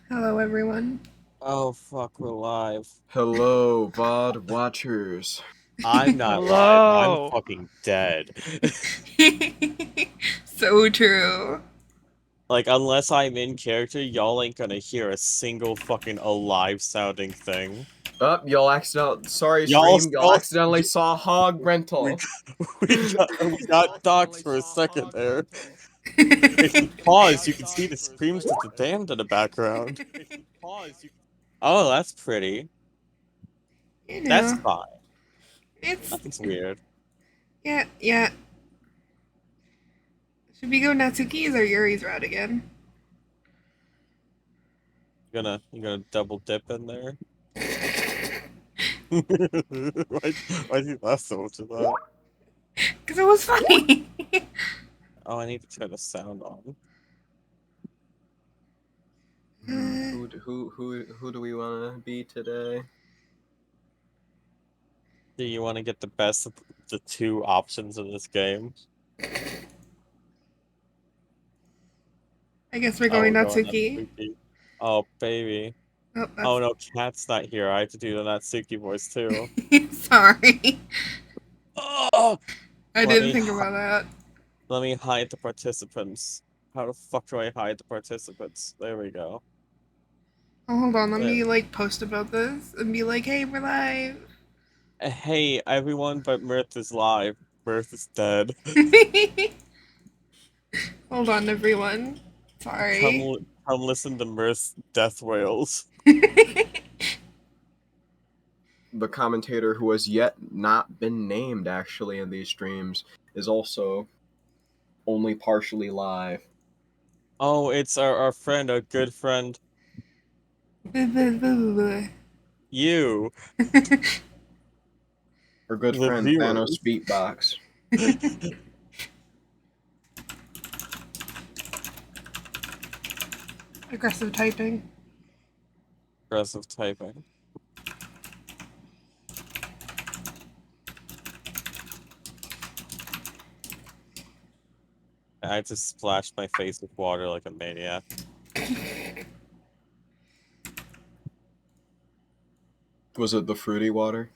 Hello, everyone. Oh fuck, we're live. Hello, VOD watchers. I'm not live. I'm Hello. fucking dead. So true. Like, unless I'm in character, y'all ain't gonna hear a single fucking alive sounding thing. Oh, sorry Y'all, stream, y'all y'all, accidentally saw hog we, rental. we got doxxed for a second there. If you pause, you can see the screams of the damned in the background. Oh, that's pretty. You That's know, fine. it's Nothing's weird. yeah. Should we go Natsuki's or Yuri's route again? You gonna double dip in there? Why do you laugh so much at that? Because it was funny. Oh, I need to turn the sound on. Who do we want to be today? Do you want to get the best of the two options in this game? I guess we're Oh, going we're going Natsuki. Natsuki. Oh, baby. Oh, Oh that's. no, Cat's not here. I have to do the Natsuki voice too. Sorry. Oh! I Let didn't me think about that. let me hide the participants. How the fuck do I hide the participants? There we go. Oh, hold on. Let There. me post about this and be like, "Hey, we're live." Hey, everyone but Mirth is live. Mirth is dead. Hold on, everyone. Come, Sorry. come listen to Mirth's death wails. The commentator who has yet not been named actually in these streams is also only partially live. Oh, it's our friend, our good friend, you, Our good the friend Thanos viewers. Beatbox. Aggressive typing. Aggressive typing. I just splashed my face with water like a maniac. Was it the fruity water?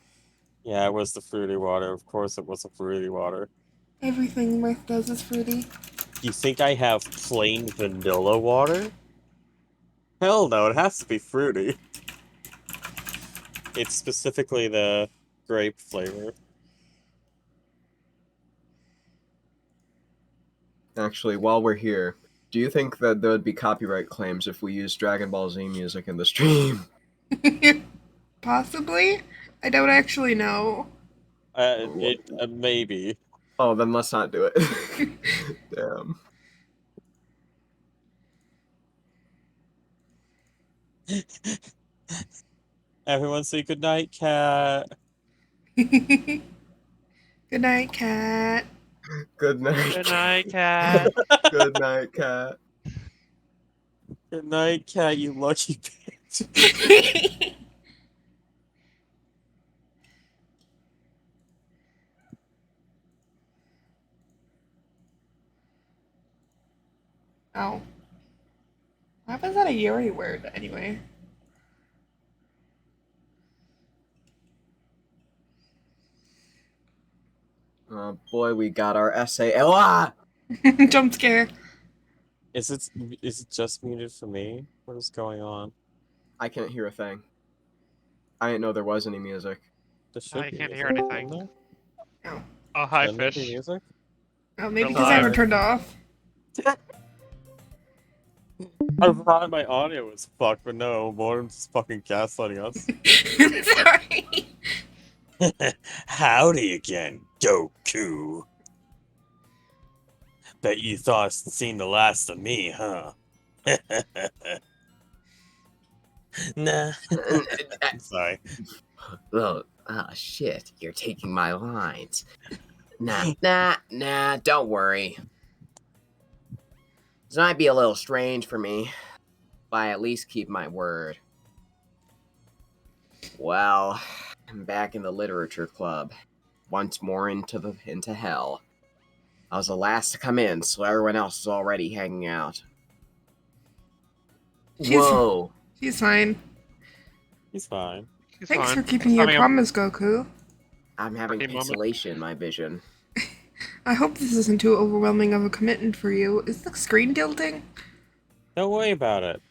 Yeah, it was the fruity water. Of course it was the fruity water. Everything Mirth does is fruity. You think I have plain vanilla water? Hell no, it has to be fruity. It's specifically the grape flavor. Actually, while we're here, do you think that there would be copyright claims if we use Dragon Ball Z music in the stream? Possibly? I don't actually know. Maybe. Oh, then let's not do it. Damn. Everyone say goodnight, cat. Good night, cat. Good night. Good night, cat. Good night, cat. Good night, cat, you lucky bitch. Oh. Why was that a Yuri word anyway? Oh boy, we got our essay. Ah! Jump scare. Is it just muted for me? What is going on? I can't hear a thing. I didn't know there was any music. There should I be can't music, hear anything. isn't Oh. Oh, there? hi, Shouldn't there be fish. music? Oh, maybe We're because I have it live. turned off. I thought my audio was fucked, but no, Morton's fucking gaslighting us. Sorry. Howdy again, Goku. Bet you thought I'd seen the last of me, huh? Nah. I'm sorry. Oh, shit, you're taking my lines. Nah, don't worry. This might be a little strange for me, but I at least keep my word. Well, I'm back in the literature club, once more into hell. I was the last to come in, so everyone else is already hanging out. She's Whoa, He's fine. He's fine. He's Thanks fine. for keeping your Having a promise, Goku. I'm having Okay, moment. pixelation in my vision. I hope this isn't too overwhelming of a commitment for you. Is the screen tilting? Don't worry about it.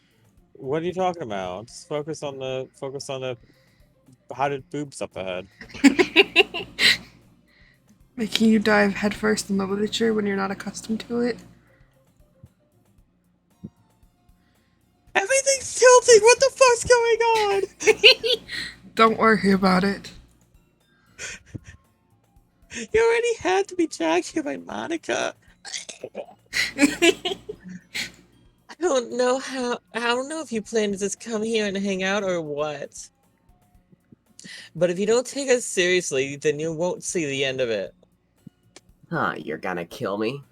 What are you talking about? Just focus on the how did boobs up ahead. Making you dive headfirst in the literature when you're not accustomed to it. Everything's tilting. What the fuck's going on? Don't worry about it. You already had to be jacked by Monica. I don't know I don't know if you plan to just come here and hang out or what. But if you don't take us seriously, then you won't see the end of it. Huh, you're gonna kill me?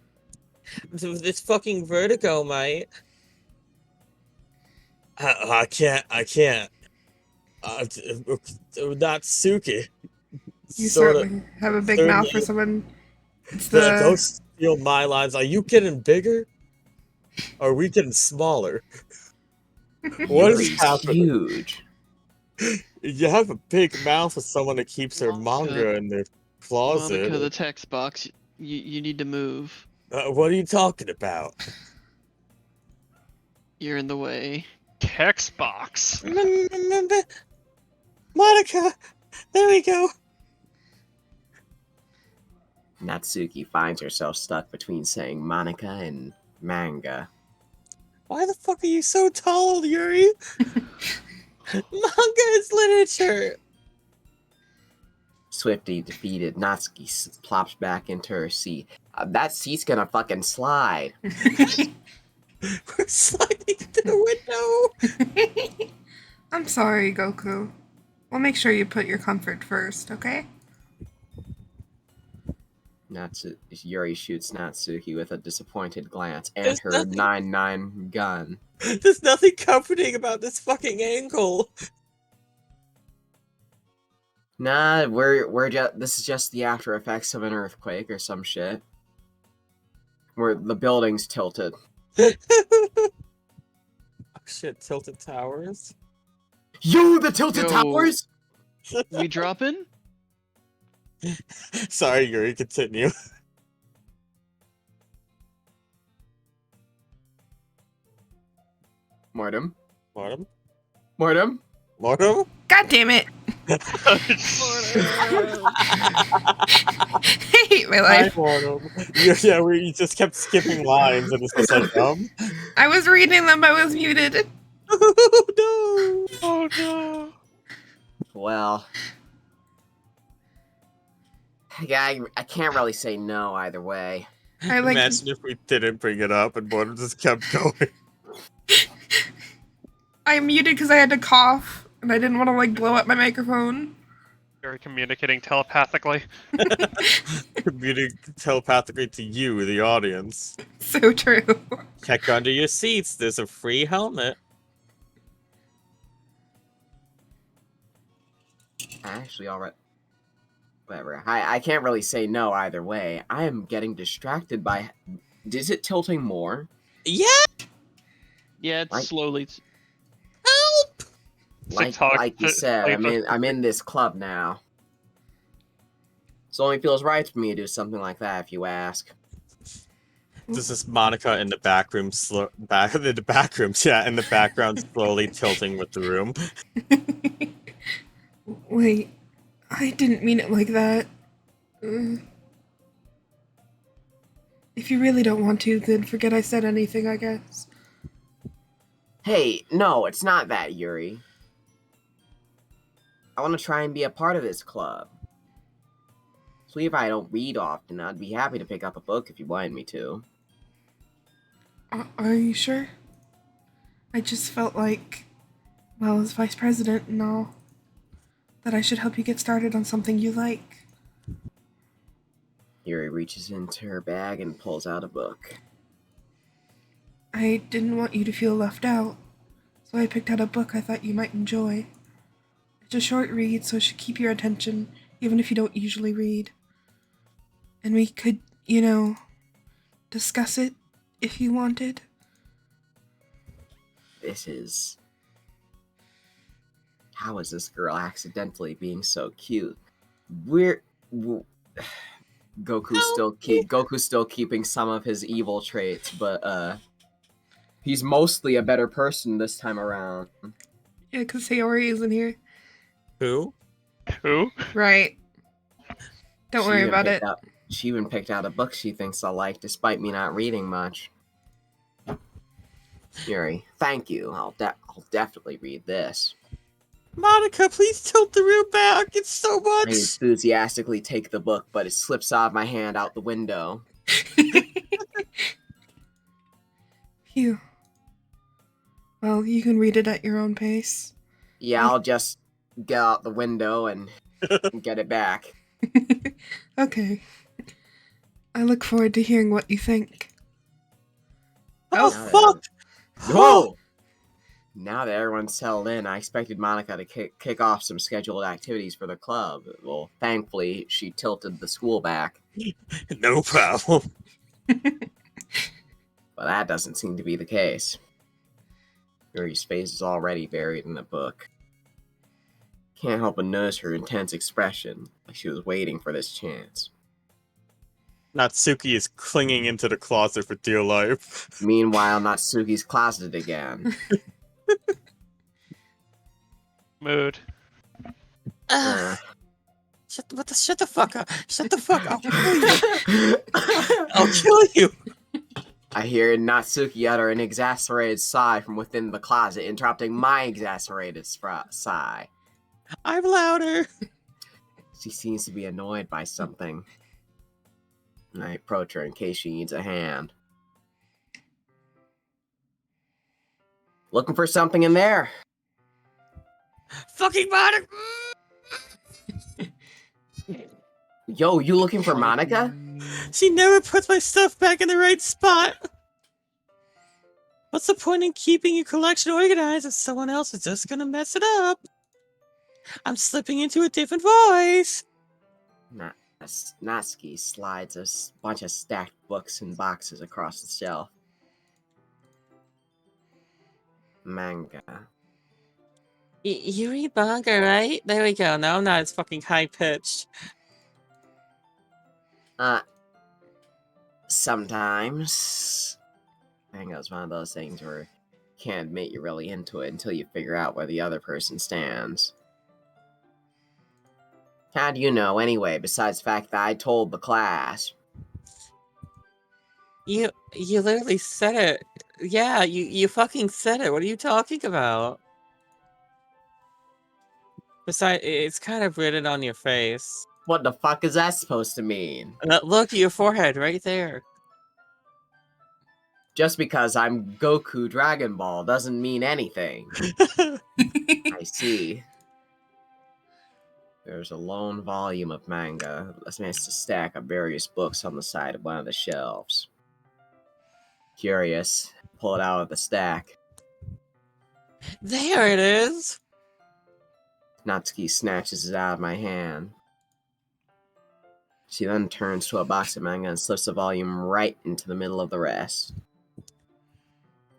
This fucking vertigo, mate. I can't. That's Suki. You Sorta, certainly have a big mouth for certainly. someone. It's Don't the... steal my lines. Are you getting bigger? Or are we getting smaller? What is Yuri's happening? huge. You have a big mouth for someone that keeps their Monica. manga in their closet. Monica, the text box. You need to move. What are you talking about? You're in the way. Text box. Monica! There we go! Natsuki finds herself stuck between saying Monica and manga. Why the fuck are you so tall, Yuri? Manga is literature! Swifty defeated, Natsuki plops back into her seat. That seat's gonna fucking slide. We're sliding to the window! I'm sorry, Goku. We'll make sure you put your comfort first, okay? Yuri shoots Natsuki with a disappointed glance and There's her nothing- 9-9 gun. There's nothing comforting about this fucking ankle. Nah, this is just the after effects of an earthquake or some shit. Where the building's tilted. Oh shit, Tilted Towers? The tilted Yo. towers? We dropping? Sorry, Yuri, continue. Mortem. Mortem? Mortem. Mortem? God damn it! I hate my Hi, life. Mortem. Yeah, we just kept skipping lines and it's just like, I was reading them, I was muted. Oh no! Oh no. Well, I can't really say no either way. I like... Imagine if we didn't bring it up and Mortem just kept going. I muted because I had to cough, and I didn't want to, like, blow up my microphone. Very communicating telepathically. Communicating telepathically to you, the audience. So true. Check under your seats, there's a free helmet. Actually, alright. Whatever. I can't really say no either way. I am getting distracted by... Is it tilting more? Yeah! Yeah, it's Like- slowly. Help! Like you said, I'm in this club now. So it only feels right for me to do something like that, if you ask. This is Monica in the back room, in the back rooms, yeah, in the background, slowly tilting with the room. Wait, I didn't mean it like that. If you really don't want to, then forget I said anything, I guess. Hey, no, it's not that, Yuri. I want to try and be a part of this club. So if I don't read often, I'd be happy to pick up a book if you wanted me to. Are you sure? I just felt like, well, as vice president and all, that I should help you get started on something you like. Yuri reaches into her bag and pulls out a book. I didn't want you to feel left out, so I picked out a book I thought you might enjoy. It's a short read, so it should keep your attention, even if you don't usually read. And we could, discuss it if you wanted. This is How is this girl accidentally being so cute? We're Goku's still keeping some of his evil traits, but he's mostly a better person this time around. Yeah, because Sayori isn't here. Who? Who? Right. Don't worry about it. She even picked out a book she thinks I'll like, despite me not reading much. Yuri, thank you. I'll definitely read this. Monica, please tilt the room back. It's so I much. enthusiastically take the book, but it slips out of my hand out the window. Phew. Well, you can read it at your own pace. Yeah, I'll just get out the window and get it back. Okay. I look forward to hearing what you think. Oh, Now that fuck! Whoa! Now that everyone's settled in, I expected Monica to kick off some scheduled activities for the club. Well, thankfully, she tilted the school back. No problem. But that doesn't seem to be the case. Yuri's face is already buried in the book. Can't help but notice her intense expression, like she was waiting for this chance. Natsuki is clinging into the closet for dear life. Meanwhile, Natsuki's closeted again. Mood. Shut the fuck up. Shut the fuck up. I'll kill you. I hear Natsuki utter an exasperated sigh from within the closet, interrupting my exasperated sigh. I'm louder. She seems to be annoyed by something. I approach her in case she needs a hand. Looking for something in there? Fucking Monica. Yo, you looking for Monica? She never puts my stuff back in the right spot. What's the point in keeping your collection organized if someone else is just gonna mess it up? I'm slipping into a different voice. Natsuki slides a bunch of stacked books and boxes across the shelf. Manga. You read manga, right? There we go. Now I'm not as fucking high-pitched. Sometimes. Manga is one of those things where you can't admit you're really into it until you figure out where the other person stands. How do you know, anyway, besides the fact that I told the class? You literally said it. Yeah, you fucking said it. What are you talking about? Besides, it's kind of written on your face. What the fuck is that supposed to mean? Look at your forehead right there. Just because I'm Goku Dragon Ball doesn't mean anything. I see. There's a lone volume of manga. Let's manage to stack of various books on the side of one of the shelves. Curious, pull it out of the stack. There it is. Natsuki snatches it out of my hand. She then turns to a box of manga and slips the volume right into the middle of the rest.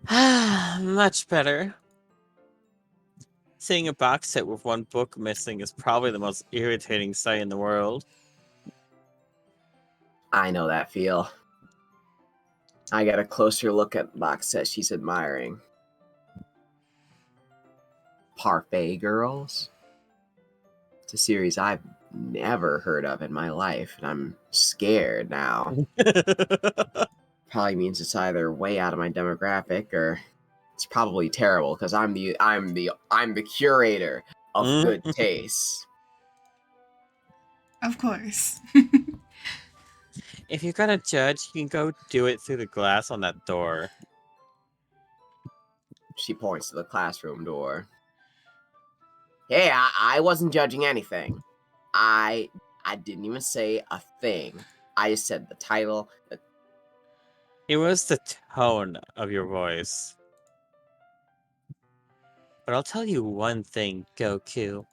Much better. Seeing a box set with one book missing is probably the most irritating sight in the world. I know that feel. I get a closer look at the box set she's admiring. Parfait Girls? It's a series I've never heard of in my life, and I'm scared now. Probably means it's either way out of my demographic, or it's probably terrible because I'm the curator of good taste. Of course. If you're gonna judge, you can go do it through the glass on that door. She points to the classroom door. Hey, I wasn't judging anything. I didn't even say a thing. I just said the title. It was the tone of your voice. But I'll tell you one thing, Goku.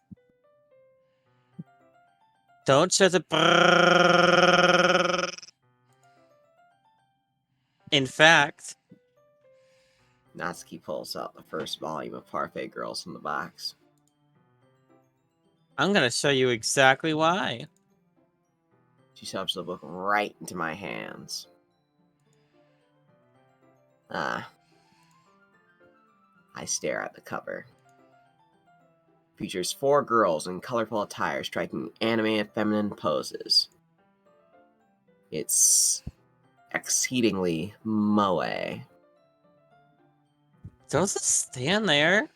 Don't shut the brrrr. In fact, Natsuki pulls out the first volume of Parfait Girls from the box. I'm gonna show you exactly why. She shoves the book right into my hands. I stare at the cover. Features 4 girls in colorful attire striking animated feminine poses. It's exceedingly moe. Don't just stand there.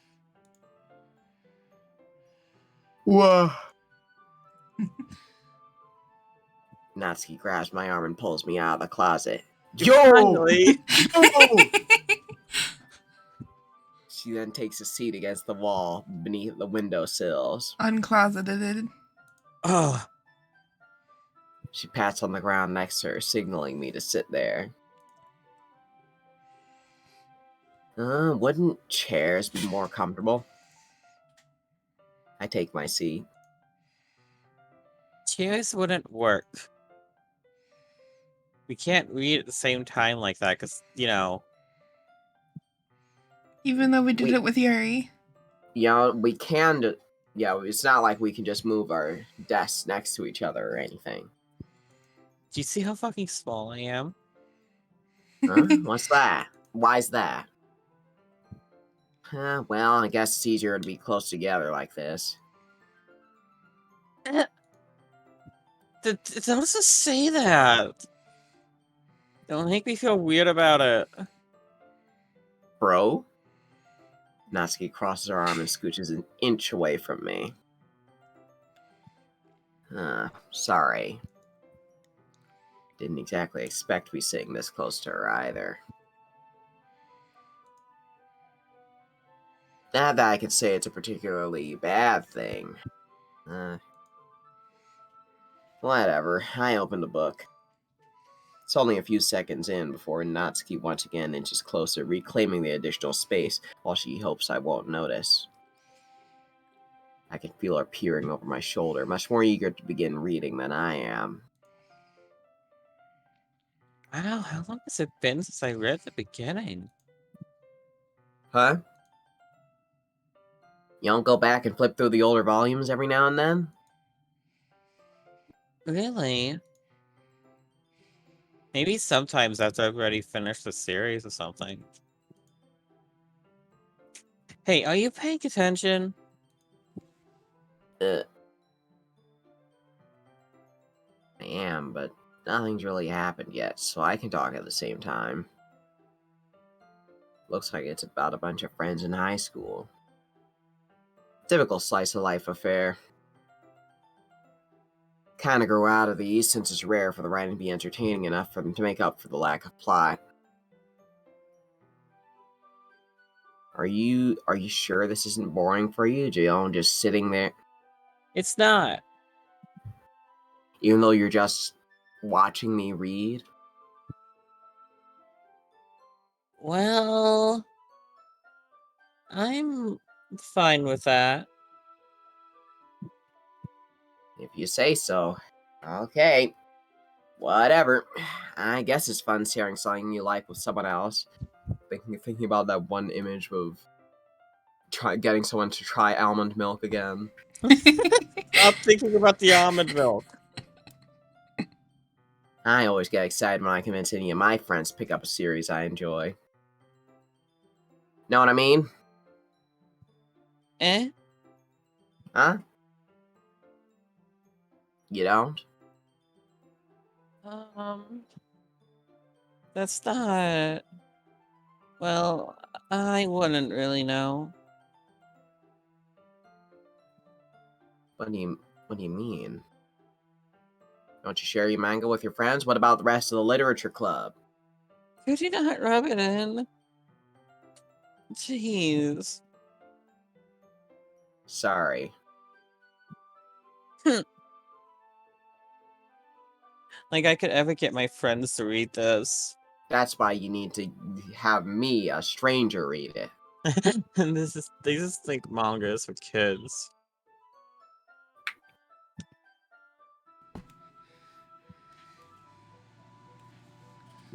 Whoa. Natsuki grabs my arm and pulls me out of the closet. Yo! Finally. Yo! She then takes a seat against the wall beneath the windowsills. Uncloseted. Oh, She pats on the ground next to her, signaling me to sit there. Wouldn't chairs be more comfortable? I take my seat. chairs wouldn't work. We can't read at the same time like that, because, you know. Even though we did it with Yuri. We can. It's not like we can just move our desks next to each other or anything. Do you see how fucking small I am? Huh? What's that? Why's that? Well, I guess it's easier to be close together like this. Don't just say that. Don't make me feel weird about it. Bro? Natsuki crosses her arm and scooches an inch away from me. Sorry. Didn't exactly expect to be sitting this close to her either. Not that I could say it's a particularly bad thing. Whatever, I opened the book. It's only a few seconds in before Natsuki once again inches closer, reclaiming the additional space while she hopes I won't notice. I can feel her peering over my shoulder, much more eager to begin reading than I am. Wow, how long has it been since I read the beginning? Huh? You don't go back and flip through the older volumes every now and then? Really? Maybe sometimes after I've already finished the series or something. Hey, are you paying attention? I am, but nothing's really happened yet, so I can talk at the same time. Looks like it's about a bunch of friends in high school. Typical slice of life affair. Kinda grew out of these since it's rare for the writing to be entertaining enough for them to make up for the lack of plot. Are you sure this isn't boring for you, Jion, just sitting there? It's not. Even though you're just watching me read? Well, I'm fine with that. If you say so. Okay. Whatever. I guess it's fun sharing something you like with someone else. Thinking about that one image of getting someone to try almond milk again. Stop thinking about the almond milk. I always get excited when I convince any of my friends to pick up a series I enjoy. Know what I mean? Eh? Huh? You don't? That's not... Well, I wouldn't really know. What do you mean? Don't you share your manga with your friends? What about the rest of the literature club? Could you not rub it in? Jeez. Sorry. Like I could ever get my friends to read this. That's why you need to have me, a stranger, read it. And they just think mangas for kids.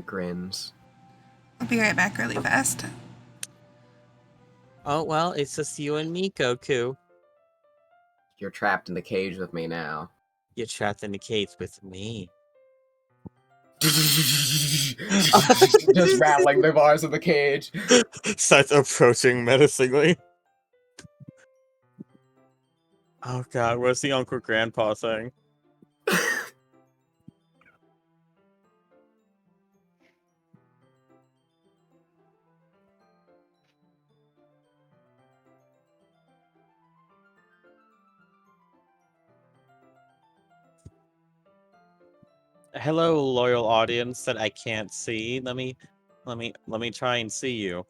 Grins. I'll be right back really fast. Oh well, it's just you and me, Goku. You're trapped in the cage with me now. You're trapped in the cage with me. Just rattling the bars of the cage. Starts approaching menacingly. Oh god, where's the Uncle Grandpa thing? Hello, loyal audience that I can't see. Let me try and see you.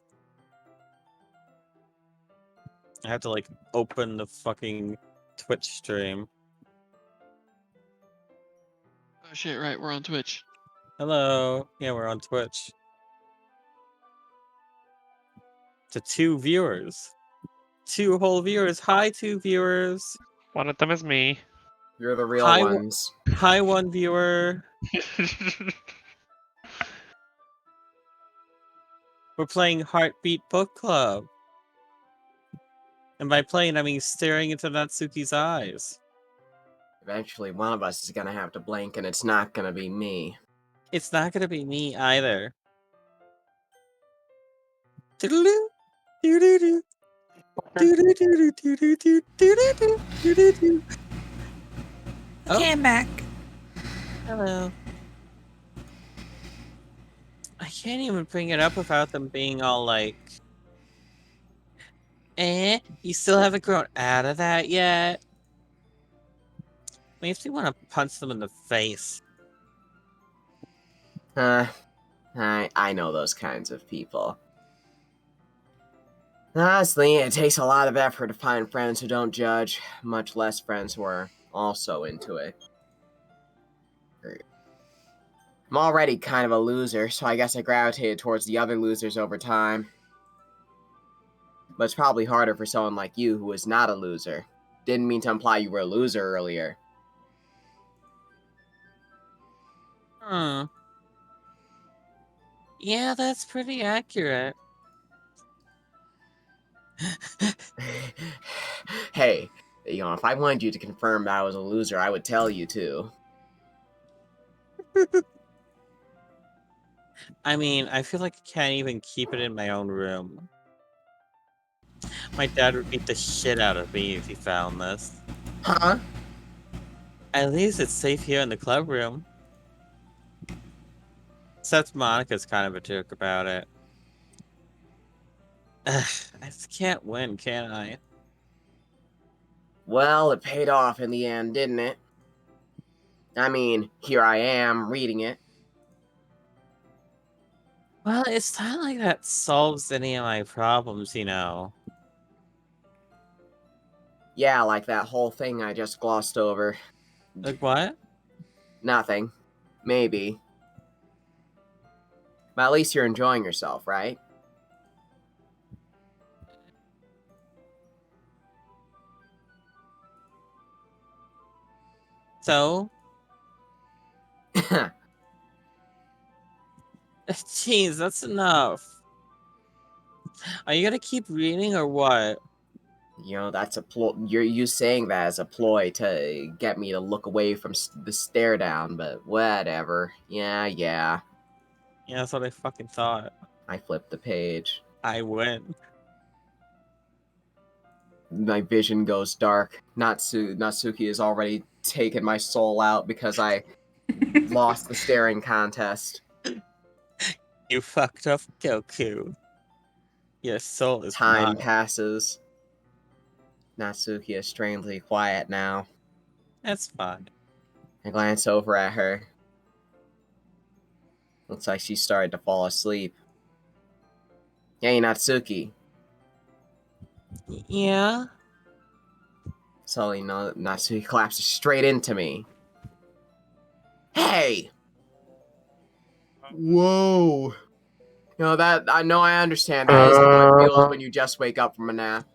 I have to like open the fucking Twitch stream. Oh shit, right, we're on Twitch. Hello. Yeah, we're on Twitch. To 2 viewers. 2 whole viewers. Hi, 2 viewers. One of them is me. You're the real Hi, ones. Hi, 1 viewer. We're playing Heartbeat Book Club. And by playing, I mean staring into Natsuki's eyes. Eventually, one of us is gonna have to blink, and it's not gonna be me. It's not gonna be me either. Doodle-doo, doo-doo-doo, doo-doo-doo-doo, doo-doo-doo, doo-doo-doo, doo-doo-doo. Okay, I'm back. Hello. I can't even bring it up without them being all like, you still haven't grown out of that yet? Makes me want to punch them in the face. I know those kinds of people. Honestly, it takes a lot of effort to find friends who don't judge, much less friends who are also into it. I'm already kind of a loser, so I guess I gravitated towards the other losers over time. But it's probably harder for someone like you who is not a loser. Didn't mean to imply you were a loser earlier. Yeah, that's pretty accurate. Hey, if I wanted you to confirm that I was a loser, I would tell you to. I mean, I feel like I can't even keep it in my own room. My dad would beat the shit out of me if he found this. Huh? At least it's safe here in the club room. Except Monica's kind of a jerk about it. I just can't win, can I? Well, it paid off in the end, didn't it? I mean, here I am, reading it. Well, it's not like that solves any of my problems, you know. Yeah, like that whole thing I just glossed over. Like what? Nothing. Maybe. But at least you're enjoying yourself, right? So? Jeez, that's enough. Are you gonna keep reading or what? That's a ploy. You saying that as a ploy to get me to look away from the stare down, but whatever. Yeah. Yeah, that's what I fucking thought. I flipped the page. I win. My vision goes dark. Natsuki has already taken my soul out because I lost the staring contest. You fucked up, Goku. Your soul is Time mine. passes. Natsuki is strangely quiet now. That's fine. I glance over at her. Looks like she started to fall asleep. Hey, Natsuki. Yeah? So, Natsuki collapses straight into me. Hey! Whoa! I understand that isn't how it feels when you just wake up from a nap.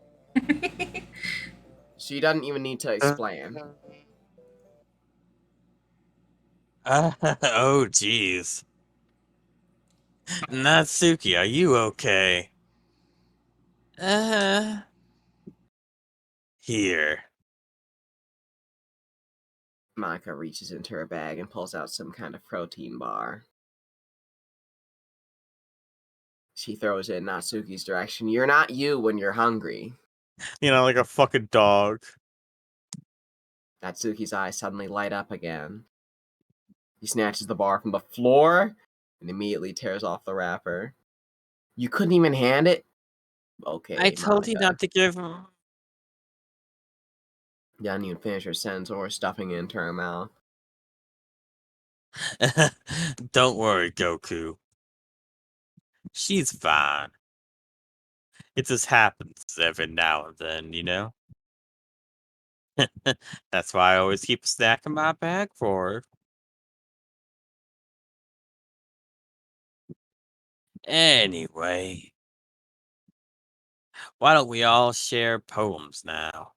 She doesn't even need to explain. Oh, jeez. Natsuki, are you okay? Here. Monica reaches into her bag and pulls out some kind of protein bar. She throws it in Natsuki's direction. You're not you when you're hungry. You know, like a fucking dog. Natsuki's eyes suddenly light up again. He snatches the bar from the floor and immediately tears off the wrapper. You couldn't even hand it? Okay, I told you Monica. not to give him. The didn't even finish her sentence or stuffing it into her mouth. Don't worry, Goku. She's fine. It just happens every now and then, you know? That's why I always keep a snack in my bag for her. Anyway, why don't we all share poems now?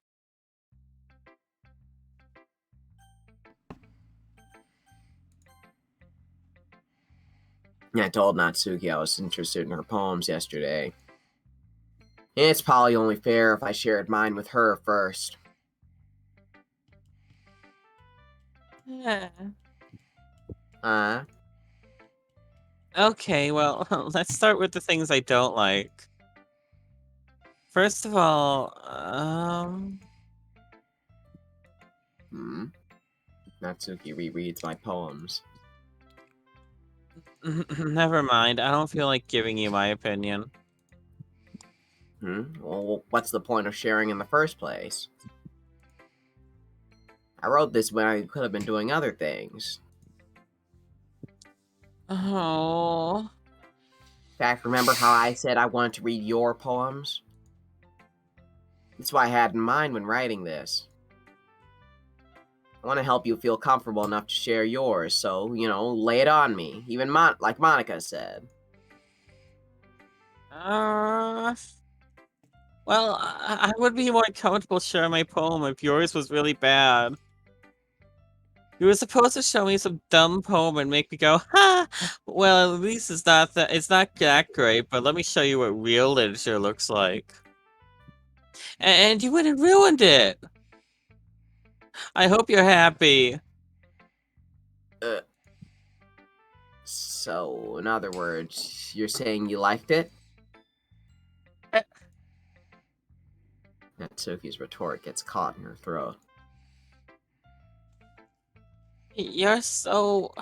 I told Natsuki I was interested in her poems yesterday. It's probably only fair if I shared mine with her first. Yeah. Okay, well, let's start with the things I don't like. First of all, Natsuki rereads my poems. never mind. I don't feel like giving you my opinion. Well, what's the point of sharing in the first place? I wrote this when I could have been doing other things. Oh. In fact, remember how I said I wanted to read your poems? That's what I had in mind when writing this. I want to help you feel comfortable enough to share yours, so, lay it on me, even like Monica said. Well, I would be more comfortable sharing my poem if yours was really bad. You were supposed to show me some dumb poem and make me go, ha! Well, at least it's not that great, but let me show you what real literature looks like. And you went and ruined it! I hope you're happy. So, in other words, you're saying you liked it? Natsuki's retort gets caught in her throat. You're so...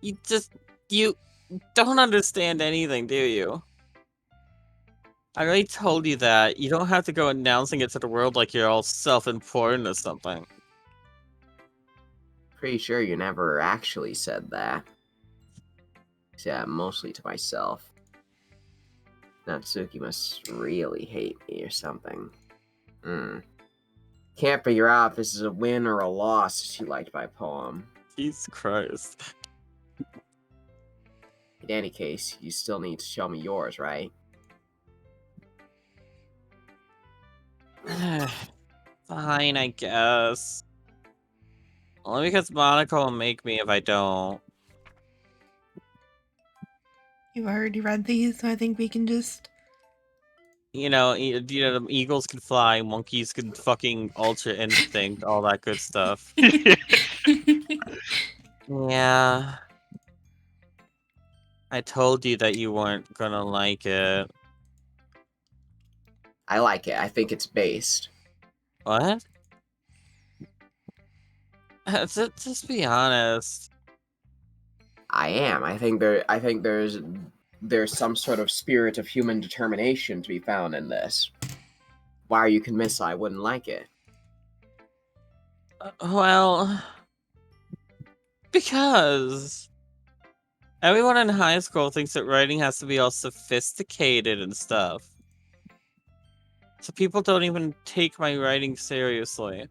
You don't understand anything, do you? I already told you that. You don't have to go announcing it to the world like you're all self-important or something. Pretty sure you never actually said that. Yeah, mostly to myself. Natsuki must really hate me or something. Can't figure out if this is a win or a loss if she liked my poem. Jesus Christ. In any case, you still need to show me yours, right? Fine, I guess. Only because Monica will make me if I don't. You've already read these, so I think we can just... The eagles can fly, monkeys can fucking ultra instinct, all that good stuff. Yeah. I told you that you weren't gonna like it. I like it. I think it's based. What? Just be honest. I am. I think there's some sort of spirit of human determination to be found in this. Why are you convinced I wouldn't like it? Well, because everyone in high school thinks that writing has to be all sophisticated and stuff. So people don't even take my writing seriously.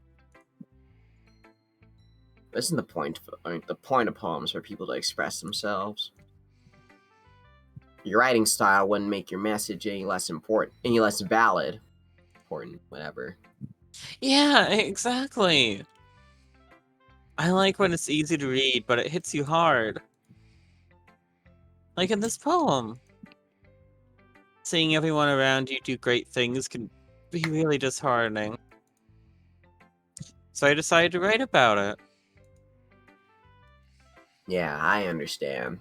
Isn't the point of poems for people to express themselves? Your writing style wouldn't make your message any less important, any less valid. Important, whatever. Yeah, exactly. I like when it's easy to read, but it hits you hard. Like in this poem. Seeing everyone around you do great things can be really disheartening. So I decided to write about it. Yeah, I understand.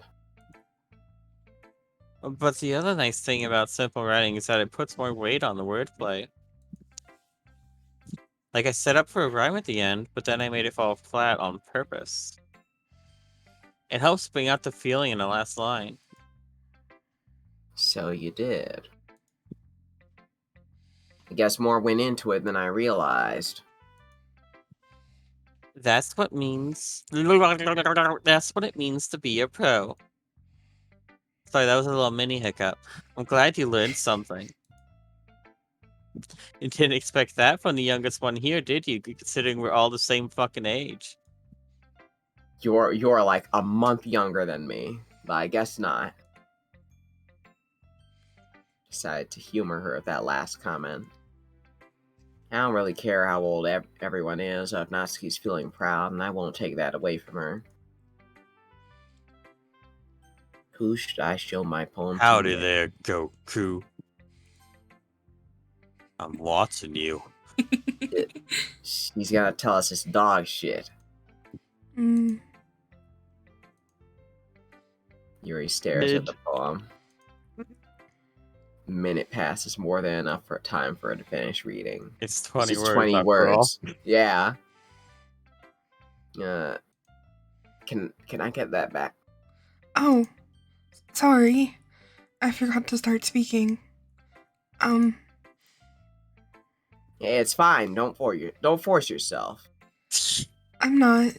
But the other nice thing about simple writing is that it puts more weight on the wordplay. Like, I set up for a rhyme at the end, but then I made it fall flat on purpose. It helps bring out the feeling in the last line. So you did. I guess more went into it than I realized. That's what it means to be a pro. Sorry, that was a little mini hiccup. I'm glad you learned something. You didn't expect that from the youngest one here, did you? Considering we're all the same fucking age. You're like a month younger than me, but I guess not. Decided to humor her with that last comment. I don't really care how old everyone is if Natsuki's feeling proud, and I won't take that away from her. Who should I show my poem to? Howdy there, Goku. I'm watching you. He's gonna tell us his dog shit. Yuri stares at the poem. Minute passes, more than enough for time for her to finish reading. It's 20 It's words. 20 words. Yeah. Can I get that back? Oh, sorry. I forgot to start speaking. It's fine. Don't force yourself. I'm not.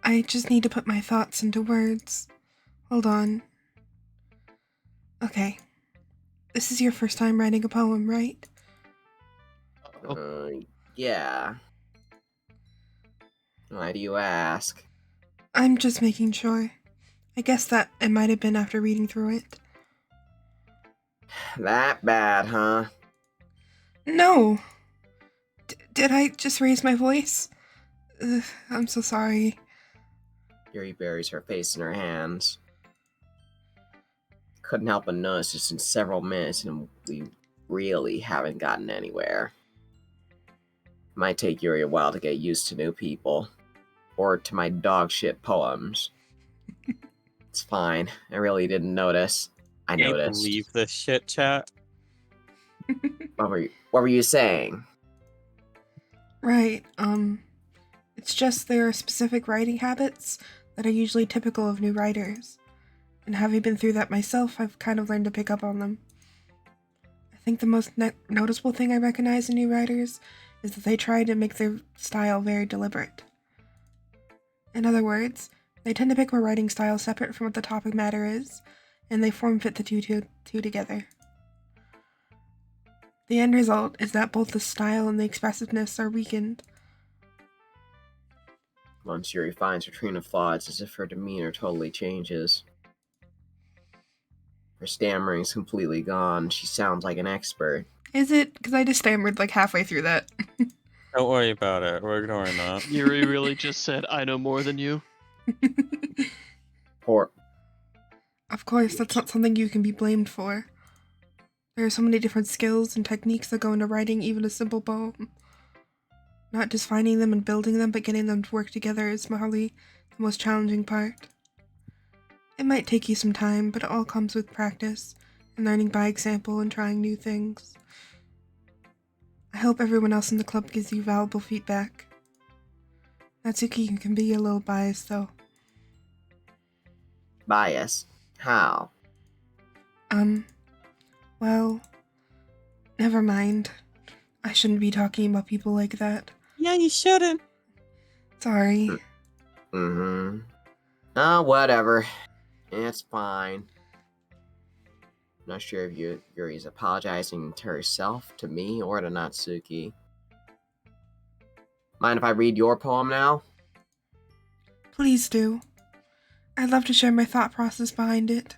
I just need to put my thoughts into words. Hold on. Okay. This is your first time writing a poem, right? Yeah. Why do you ask? I'm just making sure. I guess that it might have been after reading through it. That bad, huh? No! Did I just raise my voice? I'm so sorry. Yuri buries her face in her hands. Couldn't help but notice it's been several minutes and we really haven't gotten anywhere. Might take Yuri a while to get used to new people. Or to my dog shit poems. It's fine. I really didn't notice. I Can't noticed. believe this shit, chat. What were you saying? Right, it's just there are specific writing habits that are usually typical of new writers. And having been through that myself, I've kind of learned to pick up on them. I think the most noticeable thing I recognize in new writers is that they try to make their style very deliberate. In other words, they tend to pick a writing style separate from what the topic matter is, and they form-fit the two together. The end result is that both the style and the expressiveness are weakened. Once Yuri finds her train of thought, it's as if her demeanor totally changes. Her stammering's completely gone. She sounds like an expert. Is it? Because I just stammered like halfway through that. Don't worry about it. We're ignoring that. Yuri really just said, I know more than you. Poor. Of course, that's not something you can be blamed for. There are so many different skills and techniques that go into writing even a simple poem. Not just finding them and building them, but getting them to work together is probably the most challenging part. It might take you some time, but it all comes with practice and learning by example and trying new things. I hope everyone else in the club gives you valuable feedback. Natsuki can be a little biased, though. Bias? How? Well, never mind. I shouldn't be talking about people like that. Yeah, you shouldn't. Sorry. Mm-hmm. Oh, whatever. It's fine. Not sure if Yuri's apologizing to herself, to me, or to Natsuki. Mind if I read your poem now? Please do. I'd love to share my thought process behind it.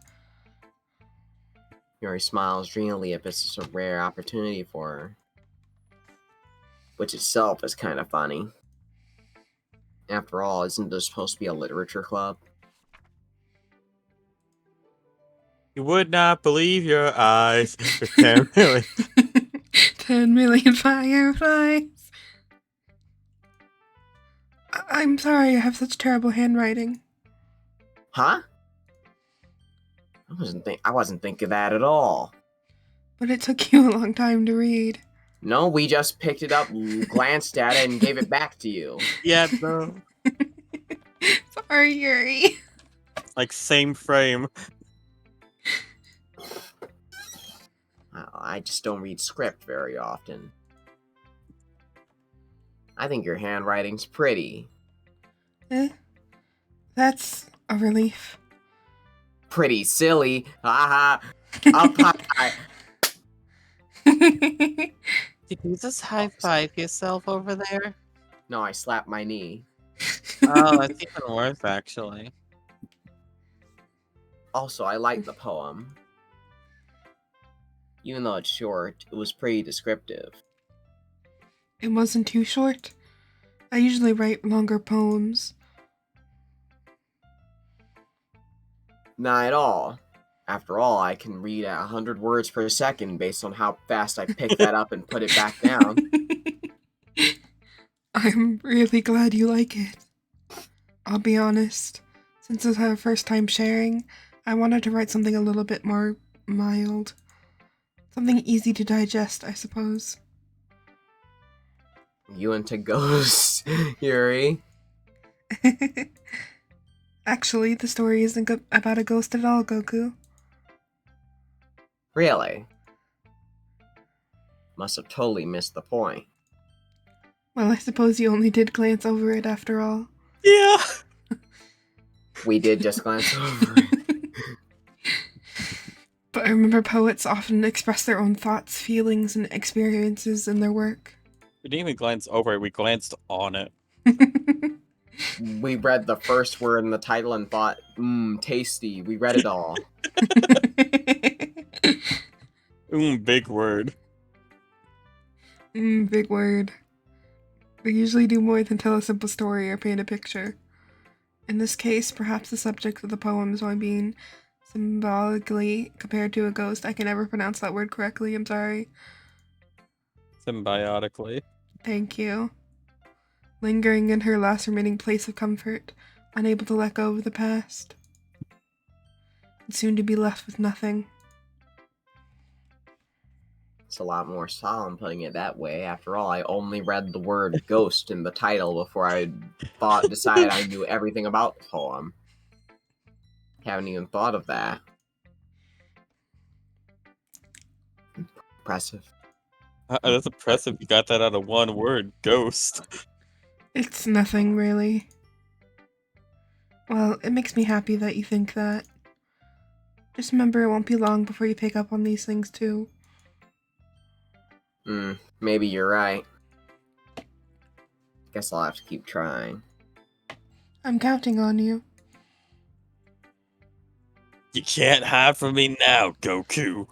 Yuri smiles dreamily if it's just a rare opportunity for her. Which itself is kind of funny. After all, isn't this supposed to be a literature club? You would not believe your eyes. 10 million. 10 million fireflies. I'm sorry I have such terrible handwriting. Huh? I wasn't thinking that at all. But it took you a long time to read. No, we just picked it up, glanced at it, and gave it back to you. Yeah, bro. Sorry, Yuri. Like, same frame. Well, I just don't read script very often. I think your handwriting's pretty. That's a relief. Pretty silly. Haha. Up high. Did you just high five yourself over there? No, I slapped my knee. Oh, that's even worse, actually. Also, I like the poem. Even though it's short, it was pretty descriptive. It wasn't too short. I usually write longer poems. Not at all. After all, I can read at 100 words per second based on how fast I pick that up and put it back down. I'm really glad you like it. I'll be honest, since it's our first time sharing, I wanted to write something a little bit more mild. Something easy to digest, I suppose. You into ghosts, Yuri? Actually, the story isn't about a ghost at all, Goku. Really? Must have totally missed the point. Well, I suppose you only did glance over it after all. Yeah. We did just glance over it. But I remember poets often express their own thoughts, feelings, and experiences in their work. We didn't even glance over it, we glanced on it. We read the first word in the title and thought, tasty. We read it all. Big word. Big word. We usually do more than tell a simple story or paint a picture. In this case, perhaps the subject of the poem is only being symbolically compared to a ghost. I can never pronounce that word correctly, I'm sorry. Symbiotically. Thank you. Lingering in her last remaining place of comfort, unable to let go of the past. And soon to be left with nothing. It's a lot more solemn putting it that way. After all, I only read the word ghost in the title before I decided I knew everything about the poem. Haven't even thought of that. Impressive. That's impressive. You got that out of one word, ghost. It's nothing, really. Well, it makes me happy that you think that. Just remember, it won't be long before you pick up on these things, too. Maybe you're right. Guess I'll have to keep trying. I'm counting on you. You can't hide from me now, Goku.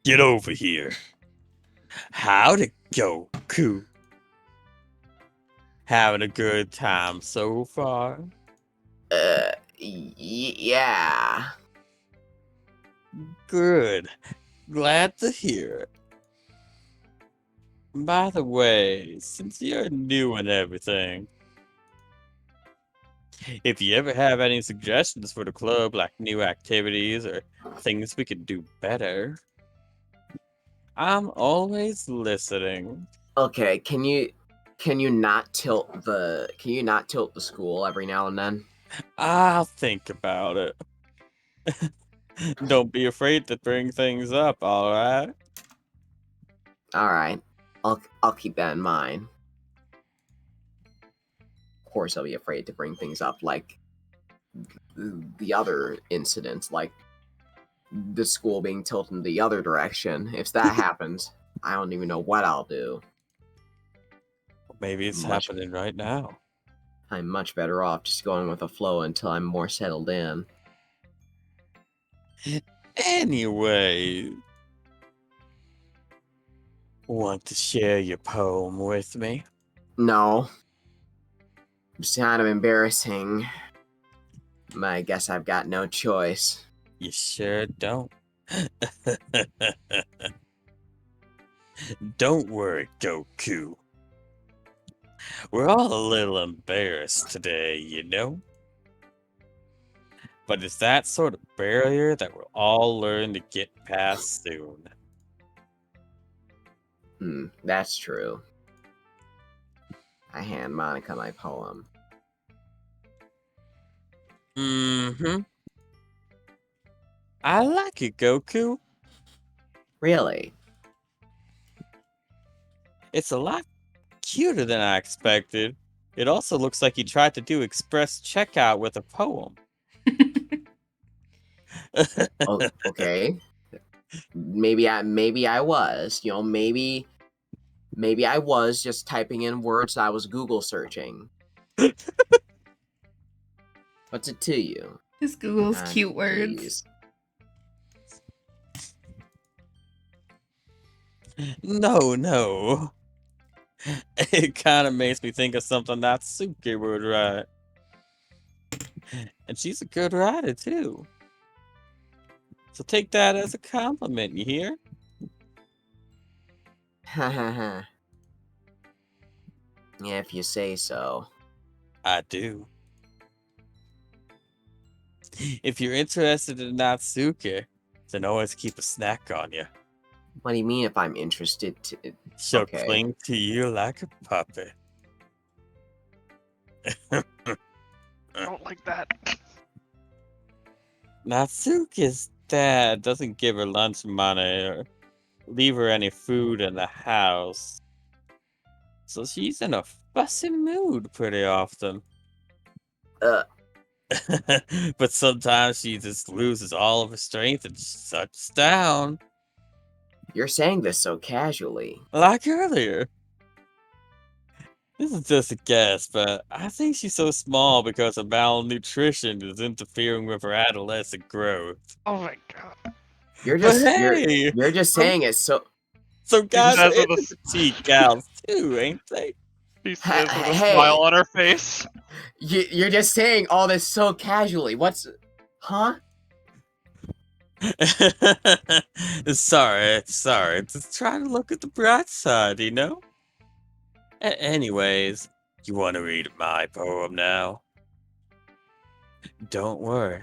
Get over here. Howdy, Goku. Having a good time so far? Yeah. Good. Glad to hear it. By the way, since you're new and everything, if you ever have any suggestions for the club, like new activities or things we could do better, I'm always listening. Okay, can you not tilt the school every now and then? I'll think about it. Don't be afraid to bring things up, alright? Alright. I'll keep that in mind. Of course I'll be afraid to bring things up like the other incidents, like the school being tilted in the other direction. If that happens, I don't even know what I'll do. Maybe it's Much- happening right now. I'm much better off just going with the flow until I'm more settled in. Anyway, want to share your poem with me? No. It's kind of embarrassing. I guess I've got no choice. You sure don't. Don't worry, Goku. We're all a little embarrassed today, you know? But it's that sort of barrier that we'll all learn to get past soon. That's true. I hand Monica my poem. Mm-hmm. I like it, Goku. Really? It's a lot cuter than I expected. It also looks like you tried to do express checkout with a poem. Oh, okay. Maybe I was. Maybe I was just typing in words I was Google searching. What's it to you? Just Google's cute words. Geez. No. It kind of makes me think of something that Suki would write. And she's a good writer, too. So take that as a compliment, you hear? Yeah, if you say so. I do. If you're interested in Natsuke, then always keep a snack on you. What do you mean if I'm interested to... She'll Okay. cling to you like a puppet. I don't like that. Natsuke's dad doesn't give her lunch money or leave her any food in the house. So she's in a fussy mood pretty often. Uh, But sometimes she just loses all of her strength and shuts down. you're saying this so casually. Like earlier. This is just a guess, but I think she's so small because her malnutrition is interfering with her adolescent growth. Oh my god. You're But just hey, you're just saying it so... some guys says are with a into petite gals too, ain't they? She says with a Hey. smile on her face. You're just saying all this so casually. What's... Huh? sorry. Just trying to look at the bright side, you know? Anyways, you want to read my poem now? Don't worry,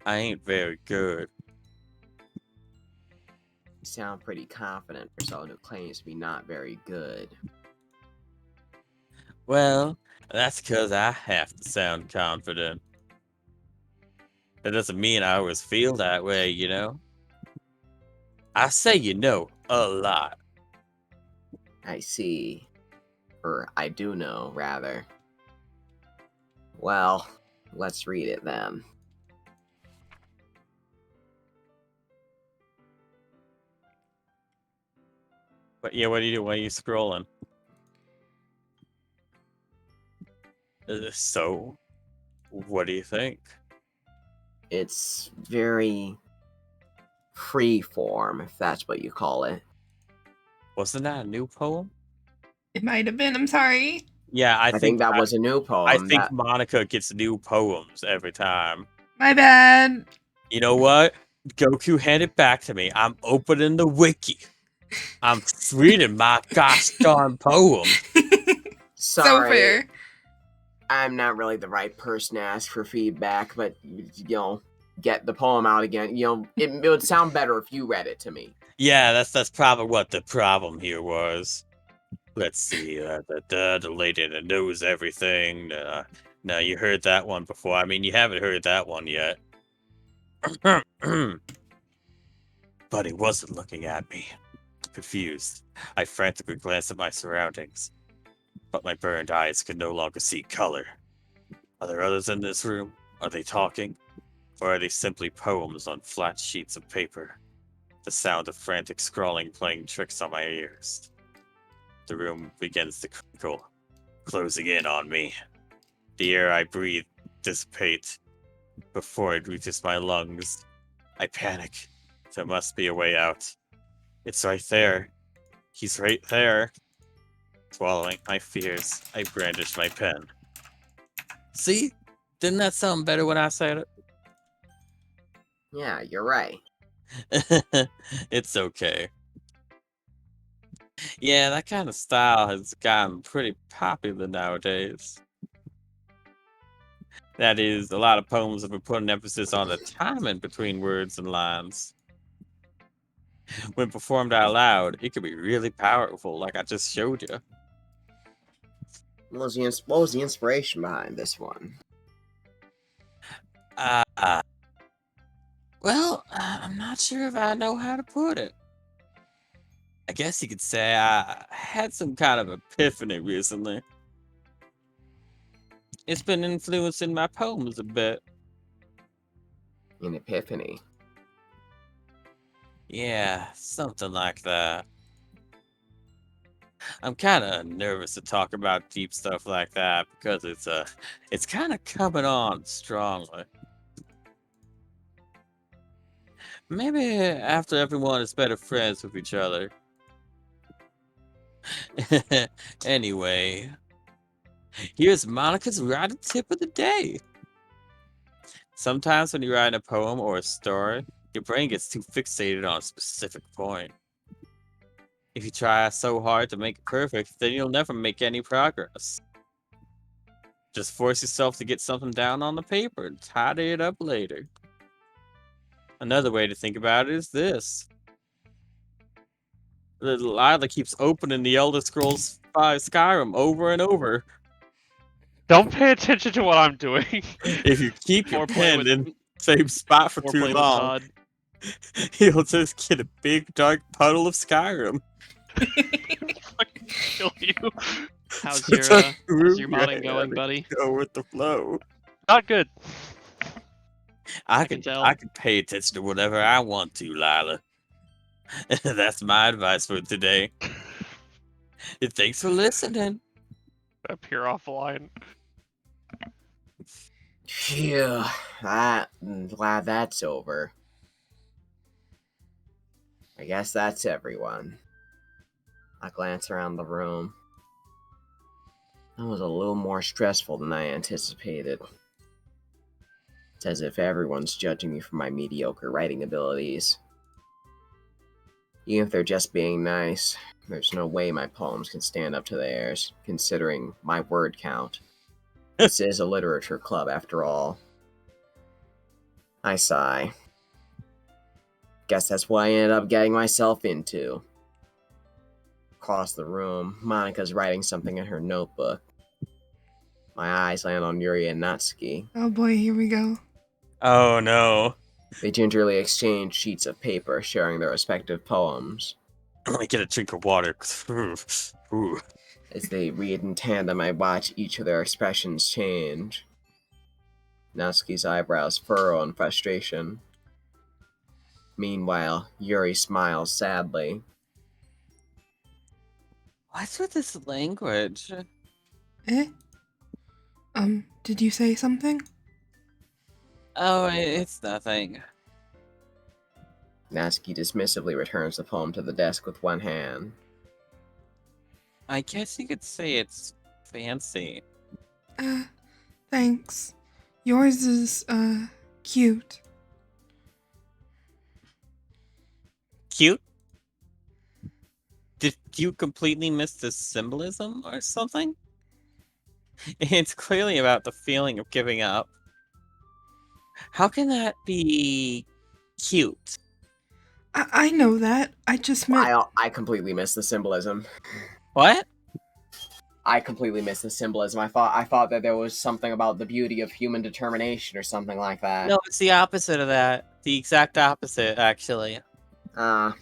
I ain't very good. You sound pretty confident for someone who claims to be not very good. Well, that's because I have to sound confident. That doesn't mean I always feel that way, you know? I say you know a lot. I see. Or I do know, rather. Well, let's read it then. But yeah, what do you do? Why are you scrolling? So, what do you think? It's very free form, if that's what you call it. Wasn't that a new poem? It might have been. I'm sorry. Yeah, I think that was a new poem. I think that... Monica gets new poems every time. My bad. You know what? Goku, hand it back to me. I'm opening the wiki. I'm reading my gosh darn poem. So Sorry, fair. I'm not really the right person to ask for feedback, but, get the poem out again. It would sound better if you read it to me. Yeah, that's probably what the problem here was. Let's see, the lady that knows everything. Now, you heard that one before. I mean, you haven't heard that one yet. But he wasn't looking at me. Confused, I frantically glanced at my surroundings. But my burned eyes could no longer see color. Are there others in this room? Are they talking? Or are they simply poems on flat sheets of paper? The sound of frantic scrawling playing tricks on my ears. The room begins to crinkle, closing in on me. The air I breathe dissipates before it reaches my lungs. I panic. There must be a way out. It's right there. He's right there. Swallowing my fears, I brandish my pen. See? Didn't that sound better when I said it? Yeah, you're right. It's okay. Yeah, that kind of style has gotten pretty popular nowadays. That is, a lot of poems have been putting emphasis on the timing between words and lines. When performed out loud, it can be really powerful, like I just showed you. What was the inspiration behind this one? Well, I'm not sure if I know how to put it. I guess you could say I had some kind of epiphany recently. It's been influencing my poems a bit. An epiphany. Yeah, something like that. I'm kind of nervous to talk about deep stuff like that because it's kind of coming on strongly. Maybe after everyone is better friends with each other. Anyway, here's Monica's writing tip of the day. Sometimes when you write a poem or a story, your brain gets too fixated on a specific point. If you try so hard to make it perfect, then you'll never make any progress. Just force yourself to get something down on the paper and tidy it up later. Another way to think about it is this. Lila keeps opening the Elder Scrolls 5 Skyrim over and over. Don't pay attention to what I'm doing. If you keep your Foreplay pen with- in the same spot for too Foreplay with long, Todd. you'll just get a big dark puddle of Skyrim. Fucking kill you. How's So your just how's move your your modding hand going, and buddy? Go with the flow. Not good. I can tell. I can pay attention to whatever I want to, Lila. That's my advice for today. Thanks for listening. Appear offline. Phew, I'm glad that's over. I guess that's everyone. I glance around the room. That was a little more stressful than I anticipated. It's as if everyone's judging me for my mediocre writing abilities. Even if they're just being nice, there's no way my poems can stand up to theirs, considering my word count. This is a literature club, after all. I sigh. Guess that's what I ended up getting myself into. Across the room, Monica's writing something in her notebook. My eyes land on Yuri and Natsuki. Oh boy, here we go. Oh no. They gingerly exchange sheets of paper, sharing their respective poems. Let me get a drink of water. Ooh. As they read in tandem, I watch each of their expressions change. Natsuki's eyebrows furrow in frustration. Meanwhile, Yuri smiles sadly. What's with this language? Eh? Did you say something? Oh, it's nothing. Natsuki dismissively returns the poem to the desk with one hand. I guess you could say it's fancy. Thanks. Yours is, cute. Cute? Did you completely miss the symbolism or something? It's clearly about the feeling of giving up. How can that be cute? I know that. I just meant. I completely missed the symbolism. What? I completely missed the symbolism. I thought that there was something about the beauty of human determination or something like that. No, it's the opposite of that. The exact opposite, actually. The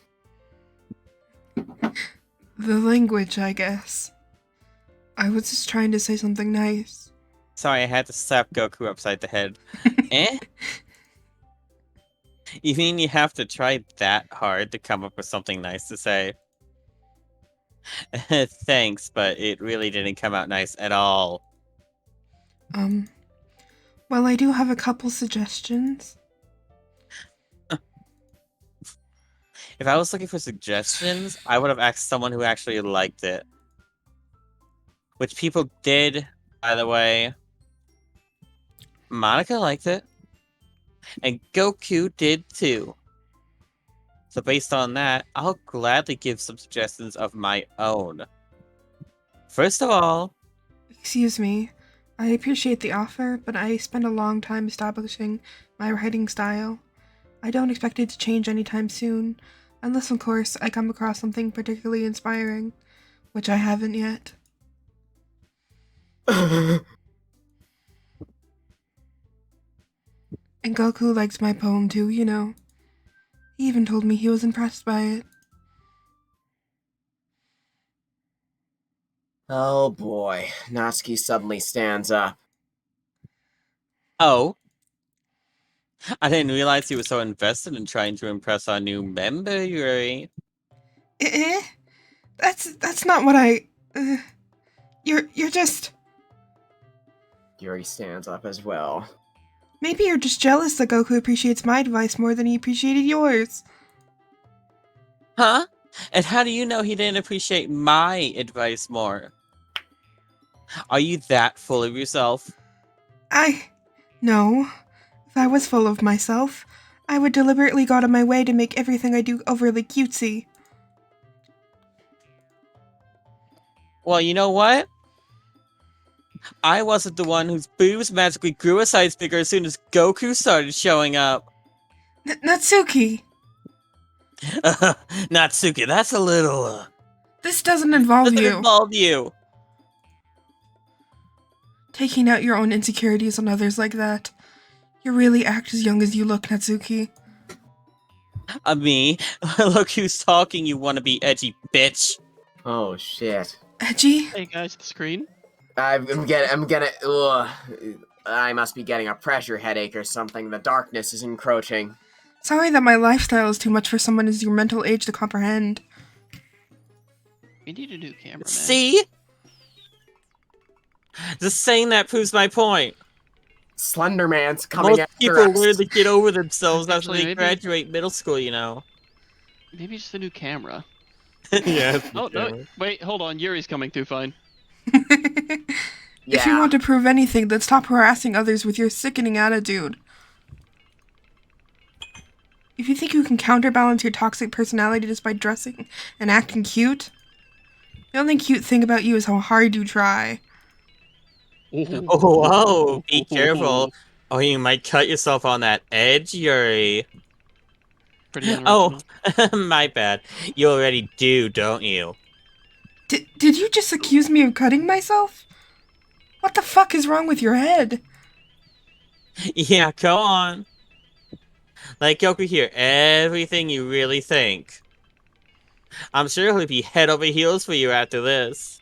language, I guess. I was just trying to say something nice. Sorry, I had to slap Goku upside the head. Eh? You mean you have to try that hard to come up with something nice to say? Thanks, but it really didn't come out nice at all. Well, I do have a couple suggestions. If I was looking for suggestions, I would have asked someone who actually liked it. Which people did, by the way. Monica liked it. And Goku did too. So based on that, I'll gladly give some suggestions of my own. First of all, Excuse me. I appreciate the offer, but I spent a long time establishing my writing style. I don't expect it to change anytime soon, unless, of course, I come across something particularly inspiring, which I haven't yet. And Goku likes my poem too, you know. He even told me he was impressed by it. Oh boy, Natsuki suddenly stands up. oh, I didn't realize you were so invested in trying to impress our new member, Yuri. Eh? That's not what I... You're just... Yuri stands up as well. Maybe you're just jealous that Goku appreciates my advice more than he appreciated yours. Huh? And how do you know he didn't appreciate my advice more? Are you that full of yourself? No. If I was full of myself, I would deliberately go out of my way to make everything I do overly cutesy. Well, you know what? I wasn't the one whose boobs magically grew a size bigger as soon as Goku started showing up. Natsuki! Natsuki, that's a little... This doesn't involve doesn't you. involve you. Taking out your own insecurities on others like that. You really act as young as you look, Natsuki. Me? Look who's talking, you wanna be edgy bitch. Oh shit. Edgy? Hey guys, the screen. I'm getting, ugh. I must be getting a pressure headache or something. The darkness is encroaching. Sorry that my lifestyle is too much for someone as your mental age to comprehend. We need a new camera, man. See? Just saying that proves my point. Slenderman's coming Most after people us. learn to get over themselves after Actually, they maybe- graduate middle school, you know. Maybe just a new camera. Yeah. Oh no! Wait, hold on. Yuri's coming through. Fine. If you want to prove anything, then stop harassing others with your sickening attitude. If you think you can counterbalance your toxic personality just by dressing and acting cute, the only cute thing about you is how hard you try. Oh, whoa, be careful. Oh, you might cut yourself on that edge, Yuri. Pretty Oh, unoriginal. my bad. You already do, don't you? Did you just accuse me of cutting myself? What the fuck is wrong with your head? Yeah, go on. Let Goku hear everything you really think. I'm sure he'll be head over heels for you after this.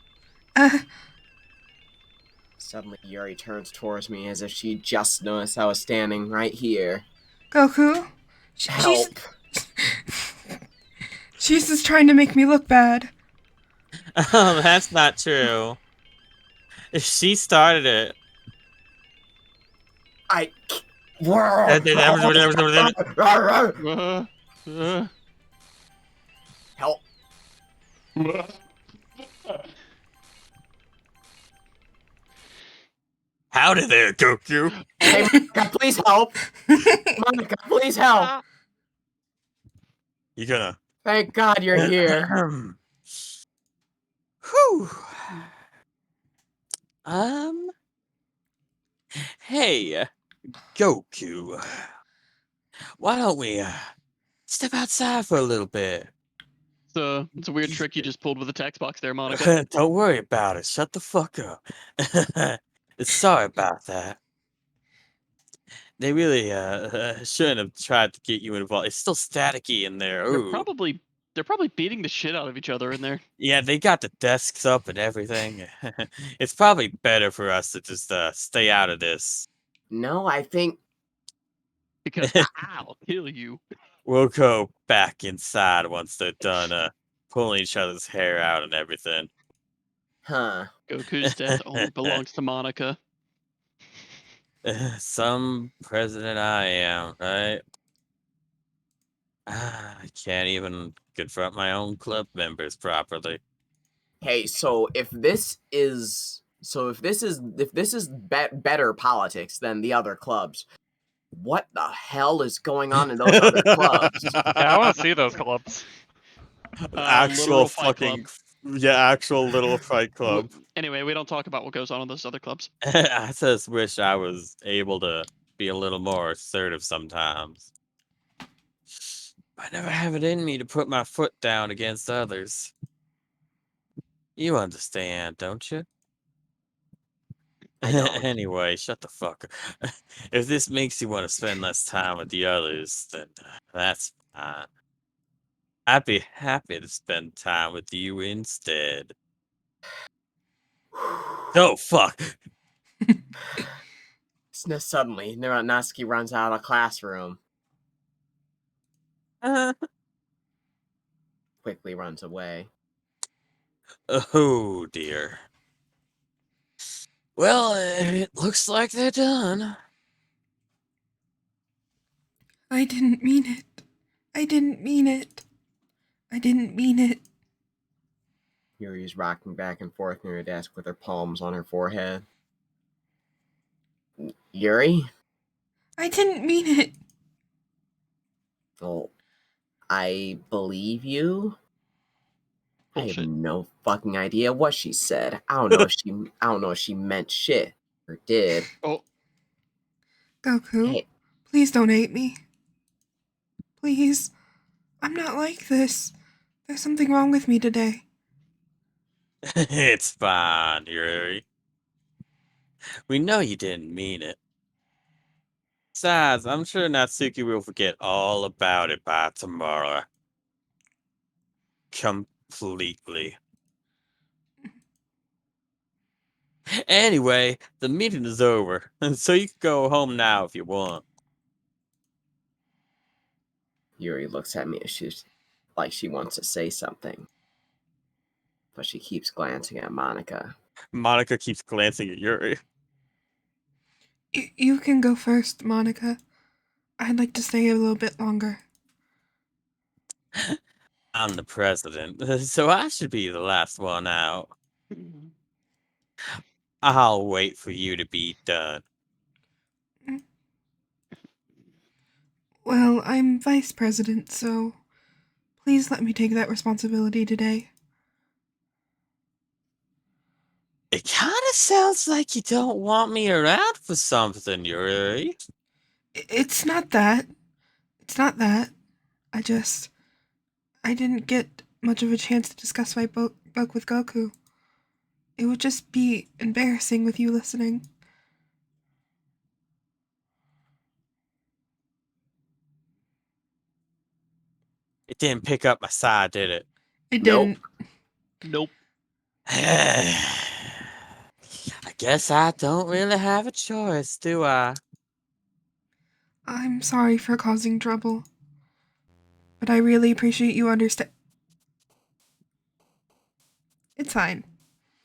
Suddenly, Yuri turns towards me as if she just noticed I was standing right here. Goku? Help! She's just trying to make me look bad. Oh, that's not true. She started it. I... Help! Howdy there, Goku. Hey, Monica, please help! Monica, please help! You gonna... Thank God you're here. Whew. Hey, Goku. Why don't we, step outside for a little bit? It's a weird trick you just pulled with the text box there, Monica. Don't worry about it. Shut the fuck up. Sorry about that. They really, shouldn't have tried to get you involved. It's still staticky in there. Ooh. They're probably beating the shit out of each other in there. Yeah, they got the desks up and everything. It's probably better for us to just, stay out of this. No, I think... Because I'll kill you. We'll go back inside once they're done, pulling each other's hair out and everything. Huh. Goku's death only belongs to Monica. Some president I am, right? I can't even confront my own club members properly. Hey, so if this is... better politics than the other clubs, what the hell is going on in those other clubs? Yeah, I want to see those clubs. Actual Literal Fight fucking Club. yeah, actual little fight club. Anyway, we don't talk about what goes on in those other clubs. I just wish I was able to be a little more assertive sometimes. I never have it in me to put my foot down against others. You understand, don't you? I don't. Anyway, shut the fuck up. If this makes you want to spend less time with the others, then that's fine. I'd be happy to spend time with you instead. Oh, fuck. Suddenly, Natsuki runs out of the classroom. Quickly runs away. Oh, dear. Well, it looks like they're done. I didn't mean it. I didn't mean it. I didn't mean it. Yuri's rocking back and forth near her desk with her palms on her forehead. Yuri? I didn't mean it. Well, I believe you. I have Bullshit. no fucking idea what she said. I don't know if she meant shit or did. Oh, Goku, Hey, please don't hate me. Please. I'm not like this. There's something wrong with me today. It's fine, Yuri. We know you didn't mean it. Besides, I'm sure Natsuki will forget all about it by tomorrow. Completely. Anyway, the meeting is over, so you can go home now if you want. Yuri looks at me as she's like she wants to say something. But she keeps glancing at Monica. Monica keeps glancing at Yuri. You can go first, Monica. I'd like to stay a little bit longer. I'm the president, so I should be the last one out. I'll wait for you to be done. Well, I'm vice president, so please let me take that responsibility today. It kind of sounds like you don't want me around for something, Yuri. It's not that. It's not that. I didn't get much of a chance to discuss my book with Goku. It would just be embarrassing with you listening. It didn't pick up my side, did it? It Nope. didn't. nope. I guess I don't really have a choice, do I? I'm sorry for causing trouble. But I really appreciate you understand. It's fine.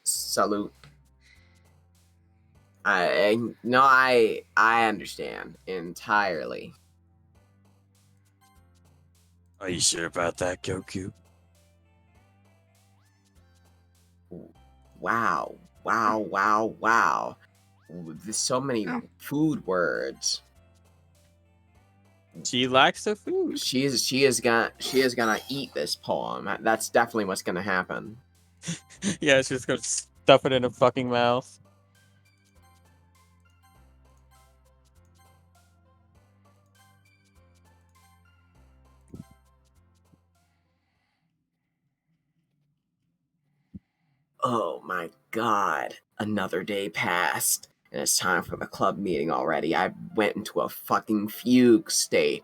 Salute. I understand entirely. Are you sure about that, Goku? Wow. There's so many Oh. food words. She likes the food. She is gonna eat this poem. That's definitely what's gonna happen. Yeah, she's gonna stuff it in her fucking mouth. Oh my god. Another day passed. And it's time for the club meeting already. I went into a fucking fugue state.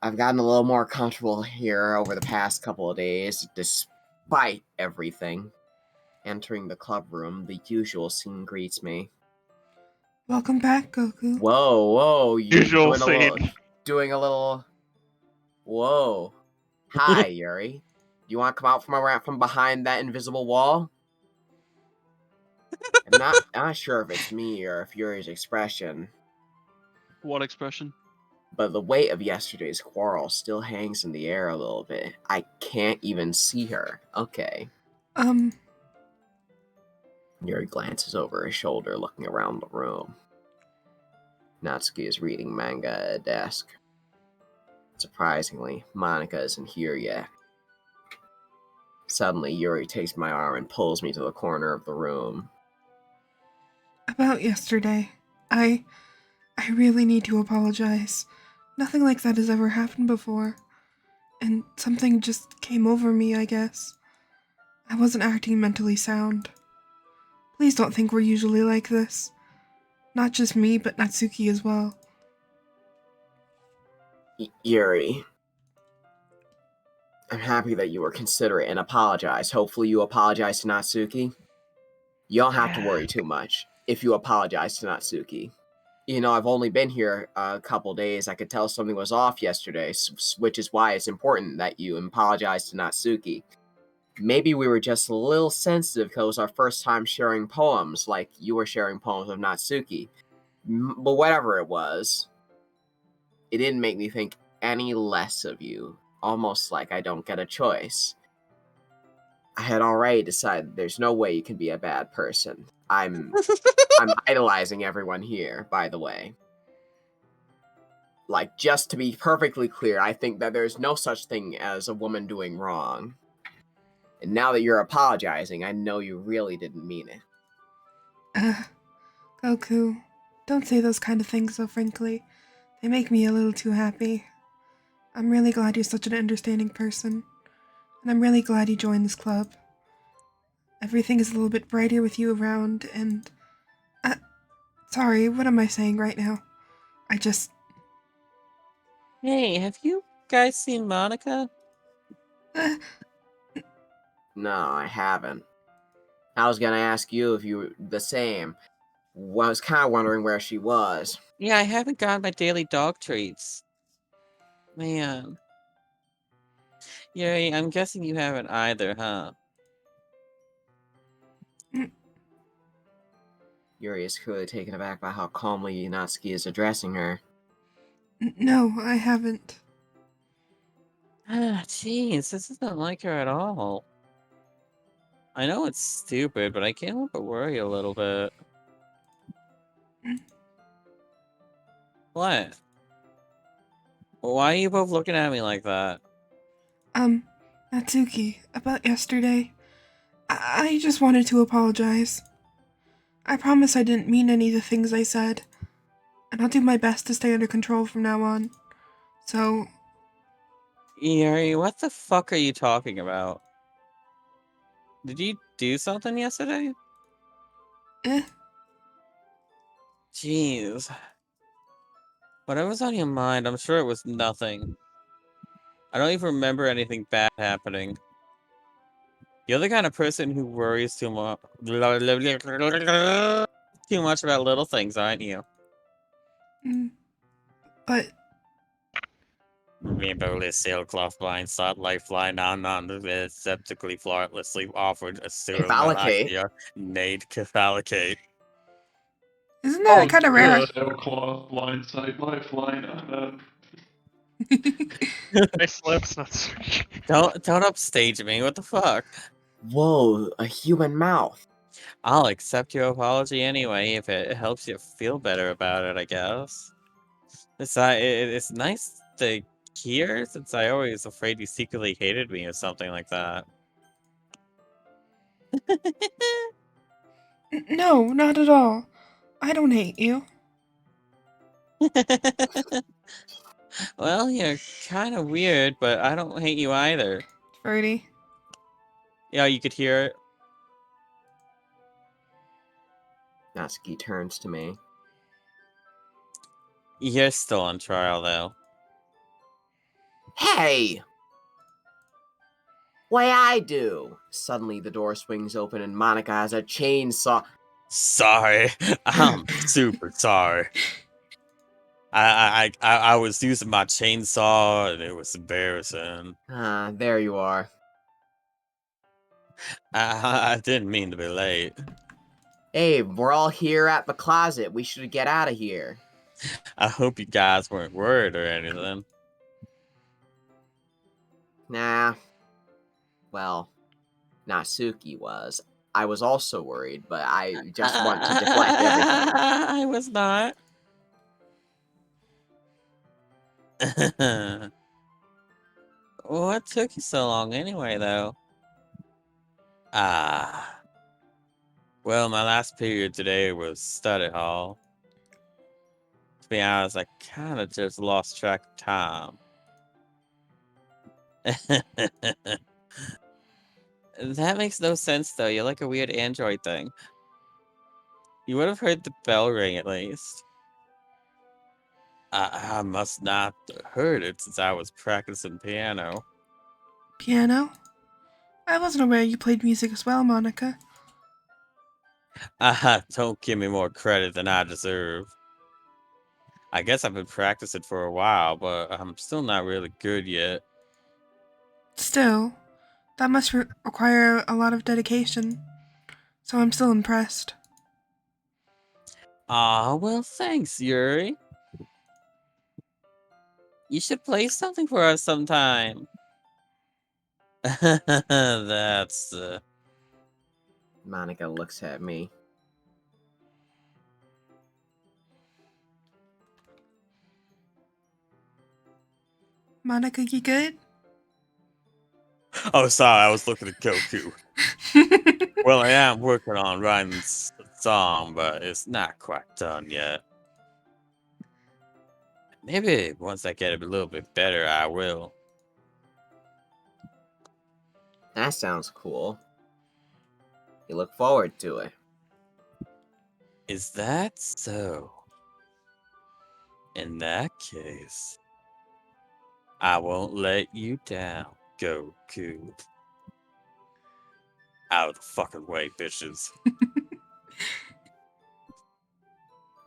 I've gotten a little more comfortable here over the past couple of days, despite everything. Entering the club room, the usual scene greets me. Welcome back, Goku. Whoa, you're Usual doing a little. Whoa. Hi, Yuri. You want to come out from behind that invisible wall? I'm not sure if it's me or if Yuri's expression, What expression? but the weight of yesterday's quarrel still hangs in the air a little bit. I can't even see her. Okay. Yuri glances over his shoulder, looking around the room. Natsuki is reading manga at a desk. Surprisingly, Monica isn't here yet. Suddenly, Yuri takes my arm and pulls me to the corner of the room. About yesterday, I really need to apologize. Nothing like that has ever happened before. And something just came over me, I guess. I wasn't acting mentally sound. Please don't think we're usually like this. Not just me, but Natsuki as well. Yuri, I'm happy that you were considerate and apologized. Hopefully you apologize to Natsuki. You don't have to worry too much if you apologize to Natsuki. You know, I've only been here a couple days. I could tell something was off yesterday, which is why it's important that you apologize to Natsuki. Maybe we were just a little sensitive because it was our first time sharing poems, like you were sharing poems with Natsuki. But whatever it was, it didn't make me think any less of you. Almost like I don't get a choice. I had already decided there's no way you can be a bad person. I'm idolizing everyone here, by the way. Like, just to be perfectly clear, I think that there's no such thing as a woman doing wrong. And now that you're apologizing, I know you really didn't mean it. Goku, don't say those kind of things so frankly. They make me a little too happy. I'm really glad you're such an understanding person. And I'm really glad you joined this club. Everything is a little bit brighter with you around, and... sorry, what am I saying right now? I just... Hey, have you guys seen Monica? No, I haven't. I was gonna ask you if you were the same. I was kind of wondering where she was. Yeah, I haven't gotten my daily dog treats. Man. Yeah, I'm guessing you haven't either, huh? Yuri is clearly taken aback by how calmly Natsuki is addressing her. No, I haven't. Ah, jeez, this isn't like her at all. I know it's stupid, but I can't help but worry a little bit. What? Why are you both looking at me like that? Natsuki, about yesterday, I just wanted to apologize. I promise I didn't mean any of the things I said, and I'll do my best to stay under control from now on. So... Yuri, what the fuck are you talking about? Did you do something yesterday? Jeez. Whatever's on your mind, I'm sure it was nothing. I don't even remember anything bad happening. You're the kind of person who worries too much about little things, aren't you? But... Rainbowless sailcloth blind sought lifeline non-acceptably flawlessly offered a serum Cathalicate? Nade cathalicate. Isn't that Oh, kind of rare? Sailcloth, blindside, lifeline, Face lips, Natsuki. Don't upstage me, what the fuck? Whoa, a human mouth. I'll accept your apology anyway if it helps you feel better about it, I guess. It's nice to hear, since I always afraid you secretly hated me or something like that. No, not at all. I don't hate you. Well, you're kind of weird, but I don't hate you either. Birdie. Yeah, you could hear it. Natsuki turns to me. You're still on trial, though. Hey! What I do? Suddenly the door swings open and Monica has a chainsaw. Sorry, I'm super sorry. I was using my chainsaw and it was embarrassing. Ah, there you are. I didn't mean to be late. Hey, we're all here at the closet. We should get out of here. I hope you guys weren't worried or anything. Nah. Well, Natsuki was. I was also worried, but I just want to deflect everything. I was not. What took you so long anyway, though? Ah. Well, my last period today was study hall. To be honest, I kind of just lost track of time. That makes no sense, though. You're like a weird android thing. You would have heard the bell ring at least. I must not have heard it since I was practicing piano. Piano? I wasn't aware you played music as well, Monica. Don't give me more credit than I deserve. I guess I've been practicing for a while, but I'm still not really good yet. Still, that must require a lot of dedication. So I'm still impressed. Aw, well, thanks, Yuri. You should play something for us sometime. That's, Monica looks at me. Monica, you good? Oh, sorry, I was looking at Goku. Well, I am working on writing a song, but it's not quite done yet. Maybe once I get it a little bit better, I will. That sounds cool. You look forward to it. Is that so? In that case, I won't let you down, Goku. Out of the fucking way, bitches.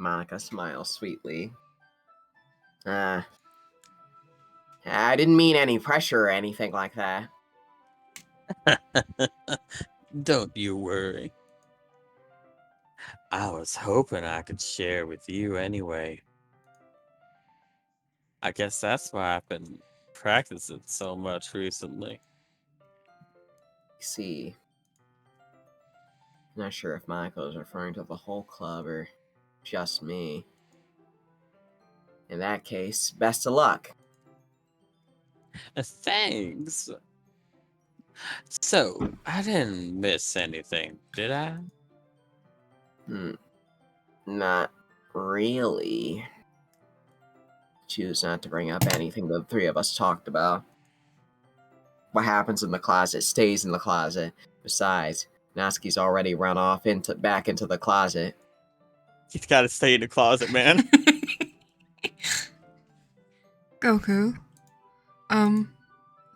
Monica smiles sweetly. I didn't mean any pressure or anything like that. Don't you worry. I was hoping I could share with you anyway. I guess that's why I've been practicing so much recently. See, not sure if Monica is referring to the whole club or just me. In that case, best of luck. Thanks. So, I didn't miss anything, did I? Not really. Choose not to bring up anything the three of us talked about. What happens in the closet stays in the closet. Besides, Natsuki's already run off back into the closet. He's gotta stay in the closet, man. Goku.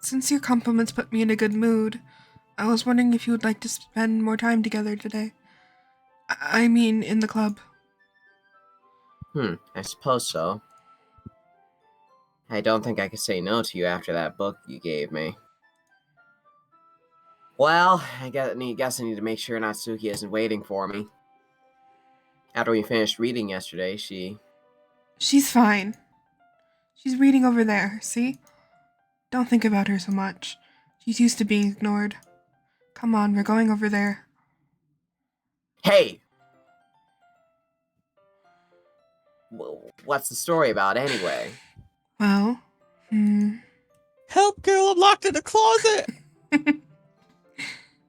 Since your compliments put me in a good mood, I was wondering if you would like to spend more time together today. I mean, in the club. I suppose so. I don't think I could say no to you after that book you gave me. Well, I guess I need to make sure Natsuki isn't waiting for me. After we finished reading yesterday, She's fine. She's reading over there, see? Don't think about her so much. She's used to being ignored. Come on, we're going over there. Hey! What's the story about anyway? Well, Help, girl, I'm locked in the closet!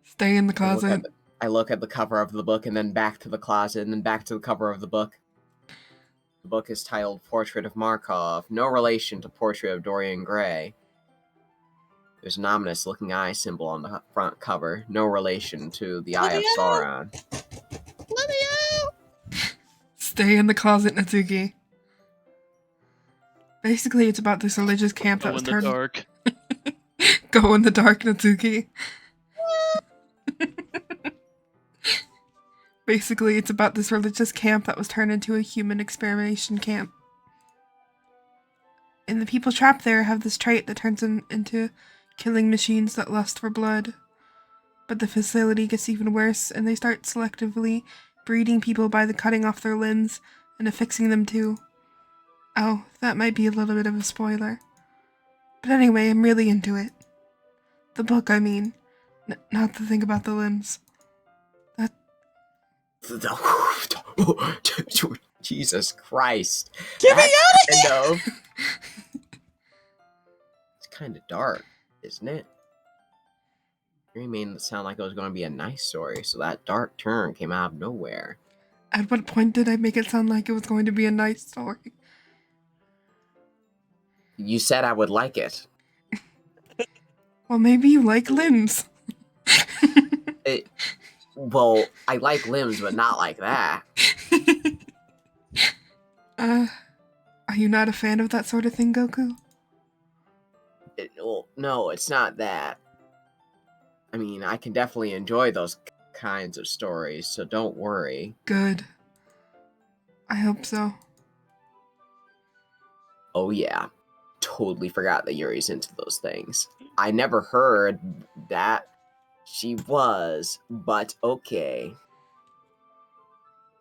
Stay in the closet. I look at the cover of the book and then back to the closet and then back to the cover of the book. The book is titled Portrait of Markov, no relation to Portrait of Dorian Gray. There's an ominous looking eye symbol on the front cover, no relation to the Eye of Sauron. Let me out! Stay in the closet, Natsuki. Basically, it's about this religious camp that Go was in the turned. dark. Go in the dark, Natsuki. Basically, it's about this religious camp that was turned into a human experimentation camp. And the people trapped there have this trait that turns them into killing machines that lust for blood. But the facility gets even worse, and they start selectively breeding people by cutting off their limbs and affixing them too. Oh, that might be a little bit of a spoiler. But anyway, I'm really into it. The book, I mean. Not the thing about the limbs. Jesus Christ. Get me That's out of here! kind of kind of dark, isn't it? You made it sound like it was going to be a nice story, so that dark turn came out of nowhere. At what point did I make it sound like it was going to be a nice story? You said I would like it. Well, maybe you like limbs. Well, I like limbs, but not like that. Are you not a fan of that sort of thing, Goku? Well, no, it's not that. I mean, I can definitely enjoy those kinds of stories, so don't worry. Good. I hope so. Oh yeah, totally forgot that Yuri's into those things. I never heard that she was, but okay.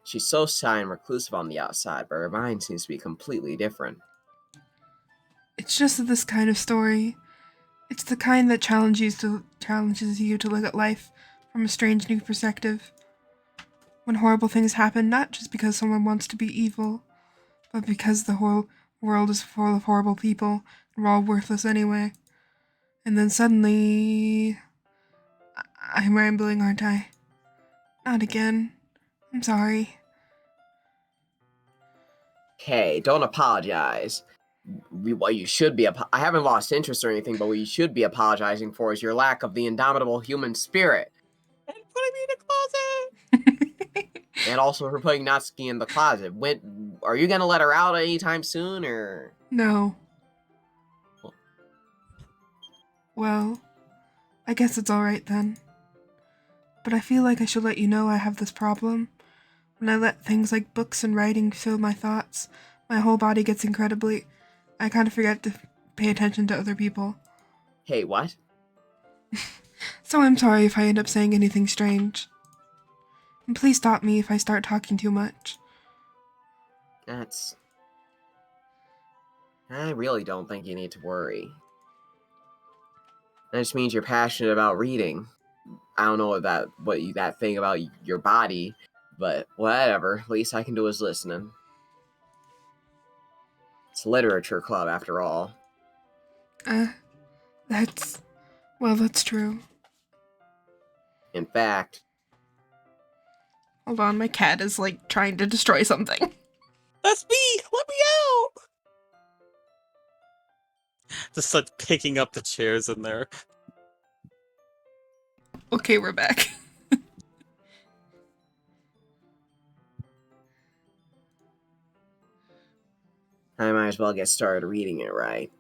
She's so shy and reclusive on the outside, but her mind seems to be completely different. It's just this kind of story. It's the kind that challenges you to look at life from a strange new perspective. When horrible things happen, not just because someone wants to be evil, but because the whole world is full of horrible people and we're all worthless anyway. And then suddenly... I'm rambling, aren't I? Not again. I'm sorry. Hey, don't apologize. What you should be... I haven't lost interest or anything, but what you should be apologizing for is your lack of the indomitable human spirit. And putting me in a closet. And also for putting Natsuki in the closet. Are you gonna let her out anytime soon, or...? No. Well, I guess it's alright then. But I feel like I should let you know I have this problem. When I let things like books and writing fill my thoughts, my whole body gets incredibly... I kind of forget to pay attention to other people. Hey, what? So I'm sorry if I end up saying anything strange. And please stop me if I start talking too much. I really don't think you need to worry. That just means you're passionate about reading. I don't know that thing about your body, but whatever. Least I can do is listening. It's a literature club, after all. That's true. In fact... Hold on, my cat is, trying to destroy something. That's me! Let me out! Just start picking up the chairs in there. Okay, we're back. I might as well get started reading it, right?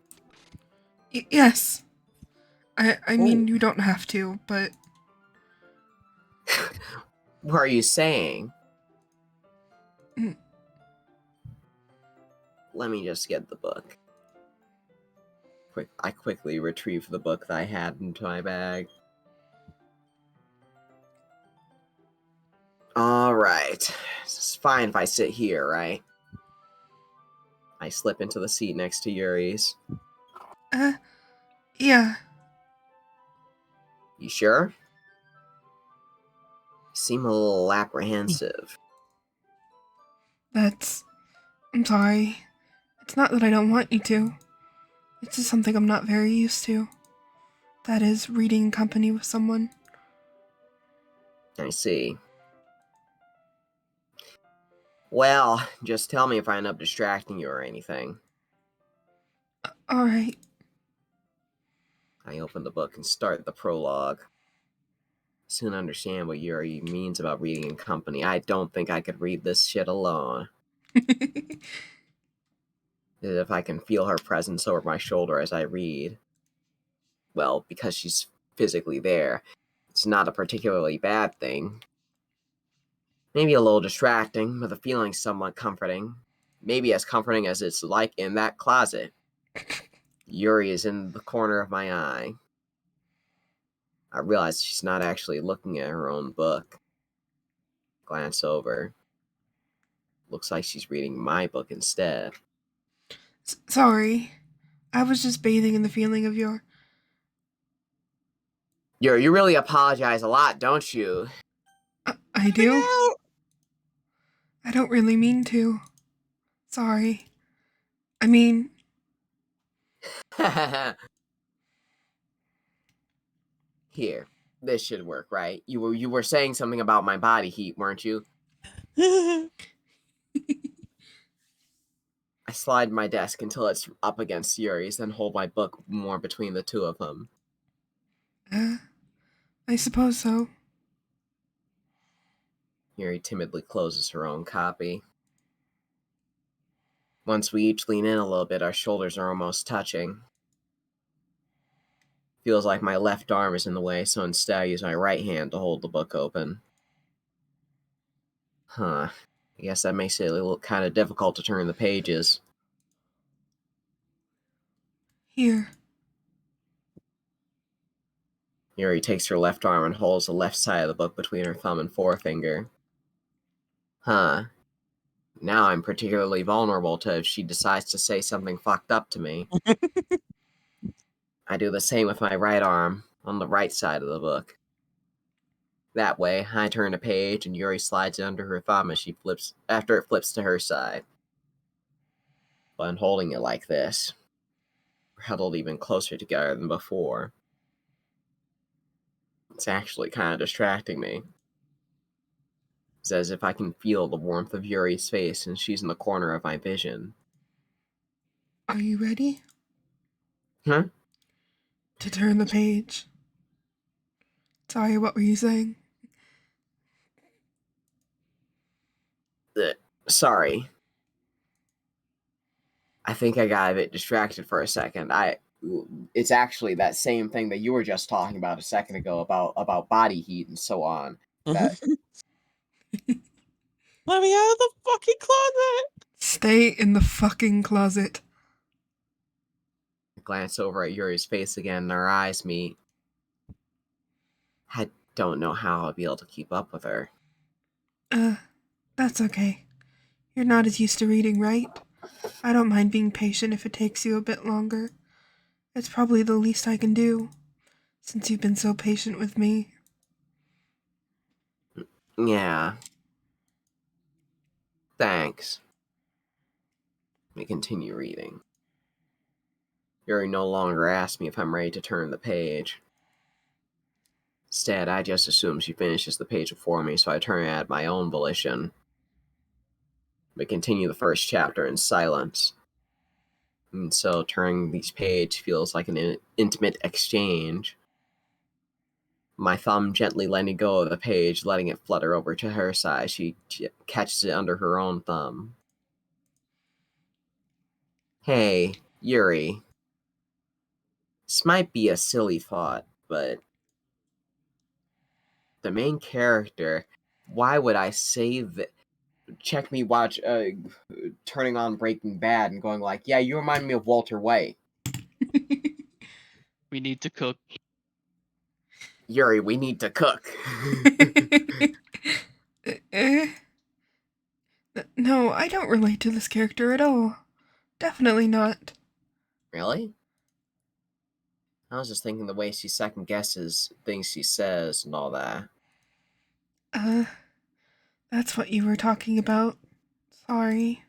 Yes. I mean, you don't have to, but... What are you saying? Let me just get the book. I quickly retrieved the book that I had into my bag. Alright. It's fine if I sit here, right? I slip into the seat next to Yuri's. Yeah. You sure? You seem a little apprehensive. I'm sorry. It's not that I don't want you to. It's just something I'm not very used to. That is, reading in company with someone. I see. Well, just tell me if I end up distracting you or anything. Alright. I open the book and start the prologue. Soon understand what Yuri means about reading in company. I don't think I could read this shit alone. If I can feel her presence over my shoulder as I read. Well, because she's physically there, it's not a particularly bad thing. Maybe a little distracting, but the feeling's somewhat comforting. Maybe as comforting as it's like in that closet. Yuri is in the corner of my eye. I realize she's not actually looking at her own book. Glance over. Looks like she's reading my book instead. Sorry. I was just bathing in the feeling of your... You really apologize a lot, don't you? I do? I don't really mean to. Sorry. I mean... Here, this should work, right? You were saying something about my body heat, weren't you? I slide my desk until it's up against Yuri's, then hold my book more between the two of them. I suppose so. Yuri timidly closes her own copy. Once we each lean in a little bit, our shoulders are almost touching. Feels like my left arm is in the way, so instead I use my right hand to hold the book open. Huh. I guess that makes it a little kind of difficult to turn the pages. Here. Yuri takes her left arm and holds the left side of the book between her thumb and forefinger. Huh. Now I'm particularly vulnerable to if she decides to say something fucked up to me. I do the same with my right arm, on the right side of the book. That way, I turn a page and Yuri slides it under her thumb as after it flips to her side. But I'm holding it like this. We're huddled even closer together than before. It's actually kind of distracting me. It's as if I can feel the warmth of Yuri's face and she's in the corner of my vision. Are you ready? Huh? To turn the page. Sorry, what were you saying? Sorry. I think I got a bit distracted for a second. It's actually that same thing that you were just talking about a second ago about body heat and so on. That Let me out of the fucking closet! Stay in the fucking closet. I glance over at Yuri's face again and our eyes meet. I don't know how I'll be able to keep up with her. That's okay. You're not as used to reading, right? I don't mind being patient if it takes you a bit longer. It's probably the least I can do, since you've been so patient with me. Yeah. Thanks. We continue reading. Yuri no longer asks me if I'm ready to turn the page. Instead, I just assume she finishes the page before me, so I turn it at my own volition. We continue the first chapter in silence. And so turning each page feels like an intimate exchange. My thumb gently letting go of the page, letting it flutter over to her side. She catches it under her own thumb. Hey, Yuri. This might be a silly thought, but the main character, why would I say that? Check me watch turning on Breaking Bad and going like, yeah, you remind me of Walter White. We need to cook. Yuri, we need to cook. No, I don't relate to this character at all. Definitely not. Really? I was just thinking the way she second guesses things she says and all that. That's what you were talking about. Sorry.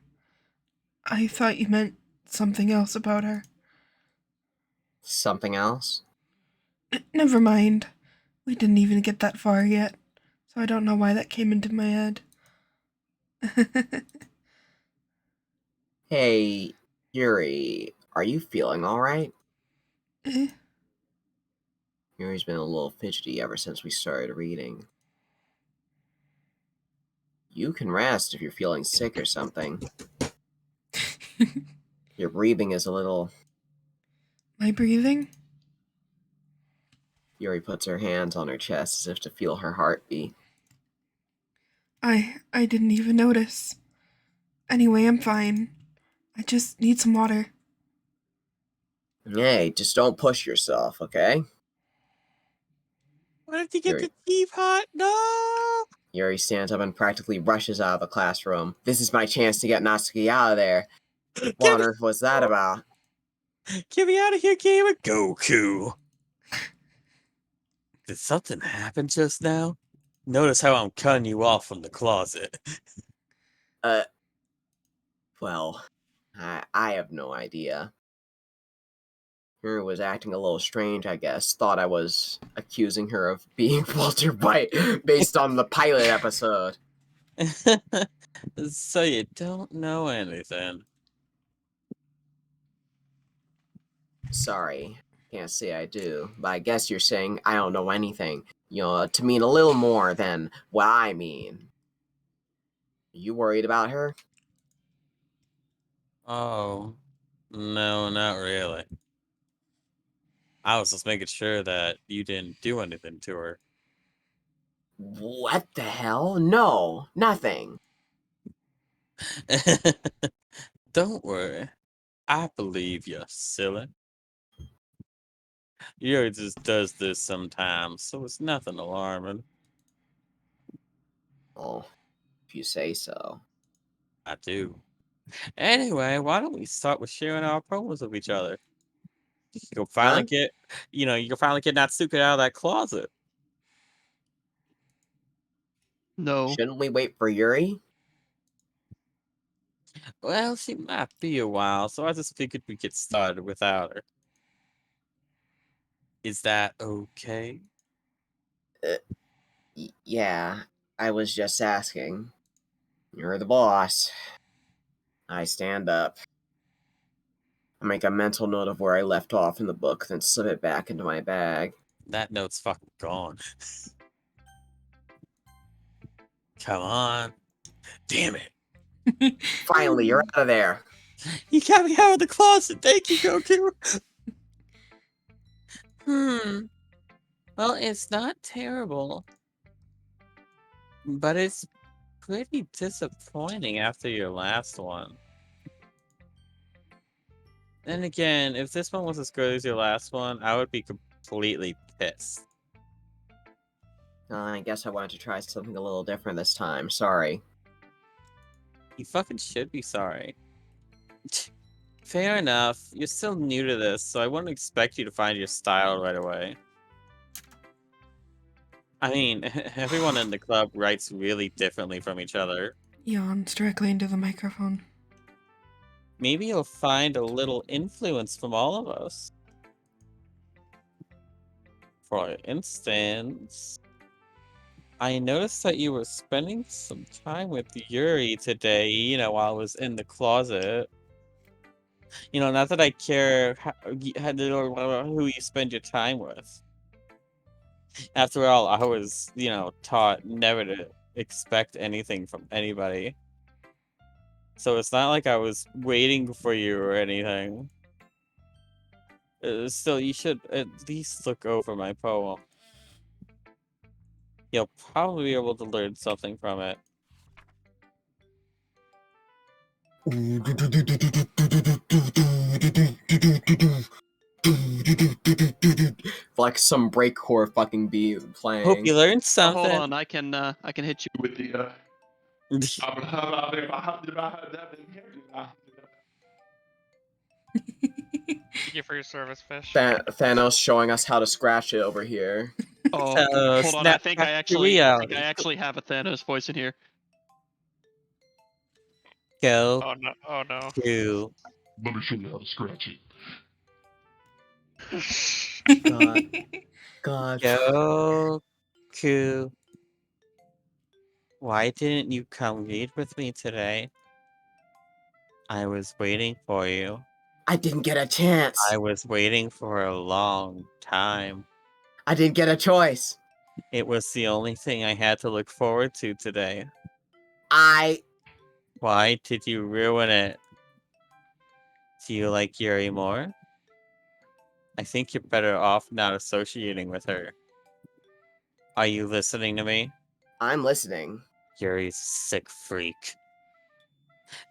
I thought you meant something else about her. Something else? Never mind. We didn't even get that far yet, so I don't know why that came into my head. Hey, Yuri, are you feeling alright? Yuri's been a little fidgety ever since we started reading. You can rest if you're feeling sick or something. Your breathing is a little... My breathing? Yuri puts her hands on her chest as if to feel her heartbeat. I didn't even notice. Anyway, I'm fine. I just need some water. Hey, just don't push yourself, okay? What if you get Yuri. the teapot? No! Yuri stands up and practically rushes out of the classroom. This is my chance to get Natsuki out of there. What on earth was that about? Get me out of here, gamer! Goku! Did something happen just now? Notice how I'm cutting you off from the closet. Well, I have no idea. Yuri was acting a little strange, I guess. Thought I was accusing her of being Walter White based on the pilot episode. So you don't know anything. Sorry, can't say I do, but I guess you're saying I don't know anything. To mean a little more than what I mean. You worried about her? Oh, no, not really. I was just making sure that you didn't do anything to her. What the hell? No, nothing. Don't worry. I believe you, silly. Yuri just does this sometimes, so it's nothing alarming. Oh, if you say so. I do. Anyway, why don't we start with sharing our promos with each other? You can finally Huh? get, you can finally get Natsuka out of that closet. No. Shouldn't we wait for Yuri? Well, she might be a while, so I just figured we'd get started without her. Is that okay? Yeah, I was just asking. You're the boss. I stand up. I make a mental note of where I left off in the book, then slip it back into my bag. That note's fucking gone. Come on. Damn it. Finally, you're out of there. You got me out of the closet. Thank you, Goku. Well, it's not terrible, but it's pretty disappointing after your last one. Then again, if this one was as good as your last one, I would be completely pissed. I guess I wanted to try something a little different this time. Sorry. You fucking should be sorry. Fair enough. You're still new to this, so I wouldn't expect you to find your style right away. I mean, everyone in the club writes really differently from each other. Yawns directly into the microphone. Maybe you'll find a little influence from all of us. For instance, I noticed that you were spending some time with Yuri today, while I was in the closet. Not that I care who you spend your time with. After all, I was, taught never to expect anything from anybody. So it's not like I was waiting for you or anything. Still, you should at least look over my poem. You'll probably be able to learn something from it. Like some breakcore fucking beat Hope playing. you learned Oh, hold something. on, I can hit you. With the Thank you for your service, Fish. Thanos showing us how to scratch it over here. Oh, hold on. I Snap think back I to actually reality. have a Thanos voice in here. Go Oh no! Oh no! to let me show you how to scratch it. God. go to. Why didn't you come read with me today? I was waiting for you. I didn't get a chance. I was waiting for a long time. I didn't get a choice. It was the only thing I had to look forward to today. Why did you ruin it? Do you like Yuri more? I think you're better off not associating with her. Are you listening to me? I'm listening. Yuri's a sick freak.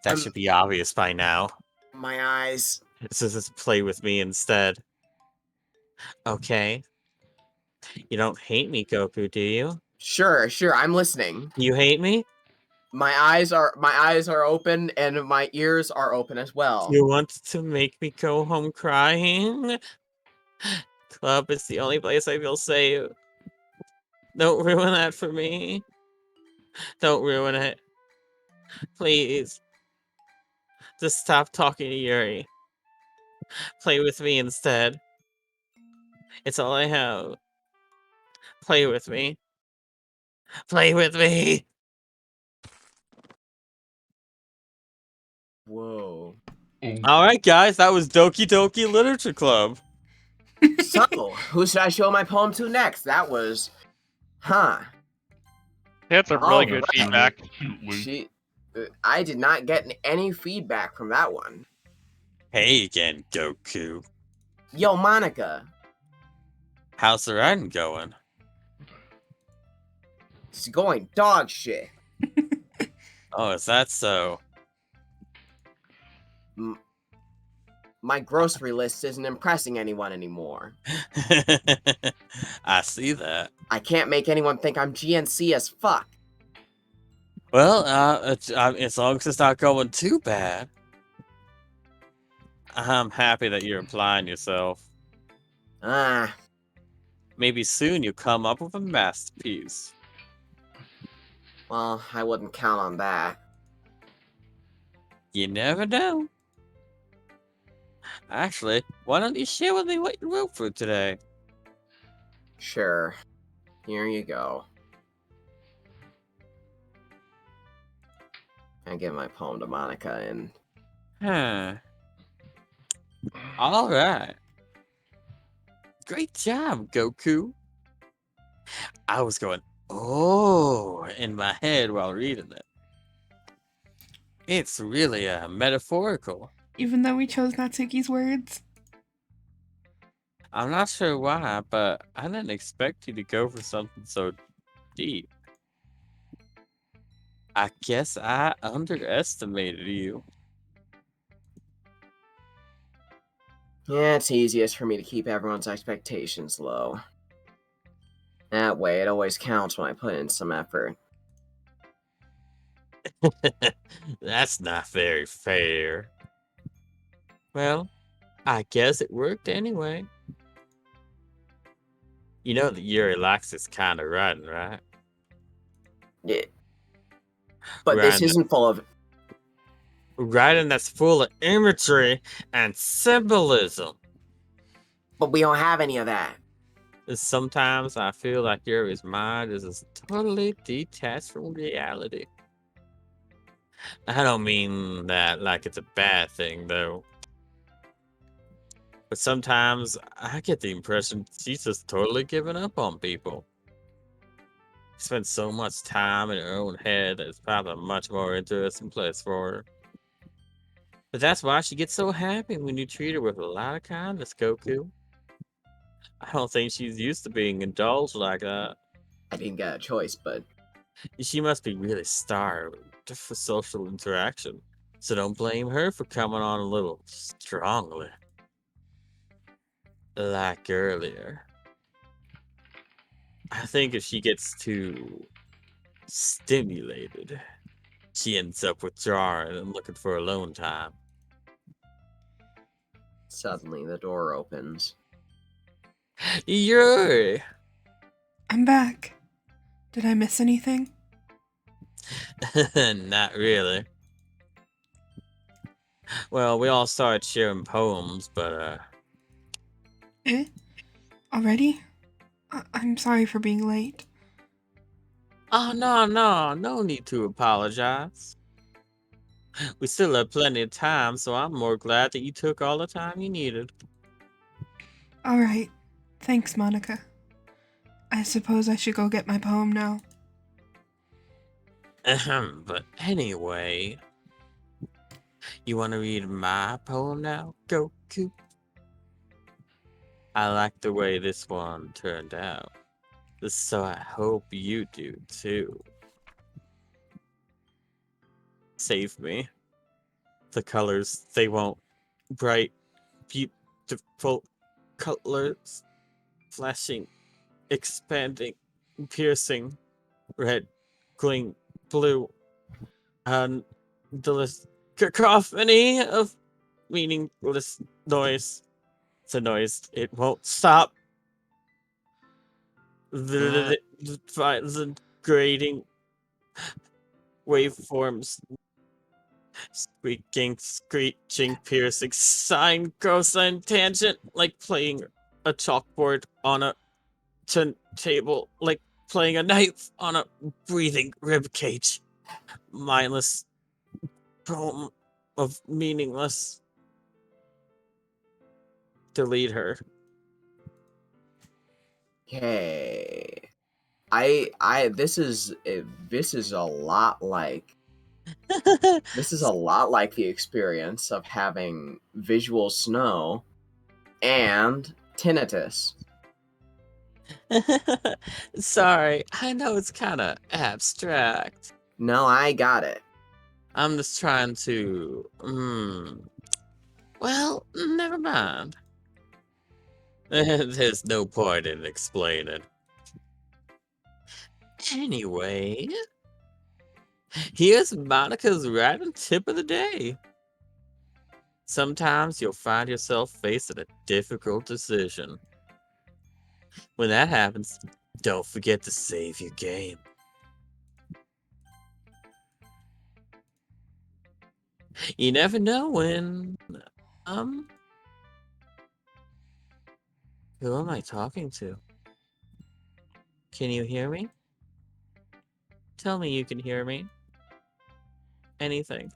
That I'm- should be obvious by now. My eyes. So just play with me instead. Okay. You don't hate me, Goku, do you? Sure, I'm listening. You hate me? My eyes are open and my ears are open as well. You want to make me go home crying? Club is the only place I feel safe. Don't ruin that for me. Don't ruin it. Please. Just stop talking to Yuri. Play with me instead. It's all I have. Play with me. Play with me. Whoa. Oh, All right, guys, that was Doki Doki Literature Club. So, who should I show my poem to next? That was, huh? That's a really All good right. feedback. cutely. I did not get any feedback from that one. Hey again, Goku. Yo, Monica, How's the writing going? it's going dog shit. Oh, is that so? My grocery list isn't impressing anyone anymore. I see that. I can't make anyone think I'm GNC as fuck. Well, as long as it's not going too bad, I'm happy that you're applying yourself. Ah, Maybe soon you'll come up with a masterpiece. well, I wouldn't count on that. You never know. Actually, why don't you share with me what you wrote for today? Sure. Here you go. I give my poem to Monica and Huh. All right. Great job, Goku. I was going, oh, in my head while reading it. It's really metaphorical. Even though we chose Natsuki's words. I'm not sure why, but I didn't expect you to go for something so deep. I guess I underestimated you. yeah, it's easiest for me to keep everyone's expectations low. That way, it always counts when I put in some effort. That's not very fair. Well, I guess it worked anyway. You know that Yuri likes this kind of writing, right? Yeah. But this Writing, isn't full of. writing that's full of imagery and symbolism. But we don't have any of that. Sometimes I feel like Yuri's mind is just totally detached from reality. I don't mean that like it's a bad thing, though. But sometimes I get the impression she's just totally given up on people. She spends so much time in her own head that it's probably a much more interesting place for her. But that's why she gets so happy when you treat her with a lot of kindness, Goku. I don't think she's used to being indulged like that. I didn't get a choice, but She must be really starved for social interaction. So don't blame her for coming on a little strongly. Like earlier. I think if she gets too stimulated, she ends up withdrawing and looking for alone time. suddenly the door opens. Yuri! I'm back. Did I miss anything? Not really. Well, we all started sharing poems, but Eh? Already? I'm sorry for being late. oh no need to apologize. We still have plenty of time, so I'm more glad that you took all the time you needed. Alright. Thanks, Monica. I suppose I should go get my poem now. Ahem, but anyway, you want to read my poem now, Goku? I like the way this one turned out, so I hope you do too. Save me. The colors, they won't. Bright, beautiful colors, flashing, expanding, piercing, red, green, blue, and the cacophony of meaningless noise. It's a noise. It won't stop. The violent grading waveforms Squeaking, screeching, piercing, sine, cosine, tangent, like playing a chalkboard on a table, like playing a knife on a breathing rib cage. Mindless poem of meaningless. Delete her. Okay. This is a lot like the experience of having visual snow and tinnitus. Sorry, I know it's kind of abstract. No, I got it. I'm just trying to. Well, never mind. There's no point in explaining. Anyway, here's Monica's random tip of the day. Sometimes you'll find yourself facing a difficult decision. When that happens, don't forget to save your game. You never know when. Who am I talking to? Can you hear me? Tell me you can hear me. Anything.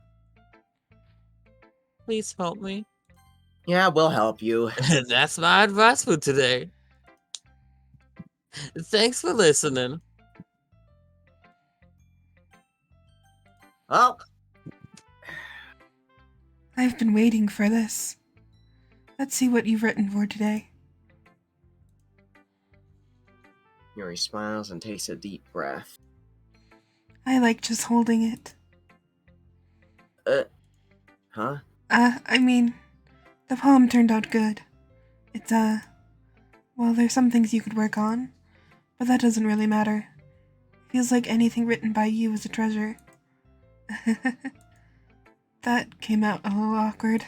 Please help me. Yeah, we'll help you. That's my advice for today. Thanks for listening. Oh, I've been waiting for this. Let's see what you've written for today. Yuri smiles and takes a deep breath. I like just holding it. Huh? I mean, the poem turned out good. It's, well, there's some things you could work on, but that doesn't really matter. Feels like anything written by you is a treasure. That came out a little awkward.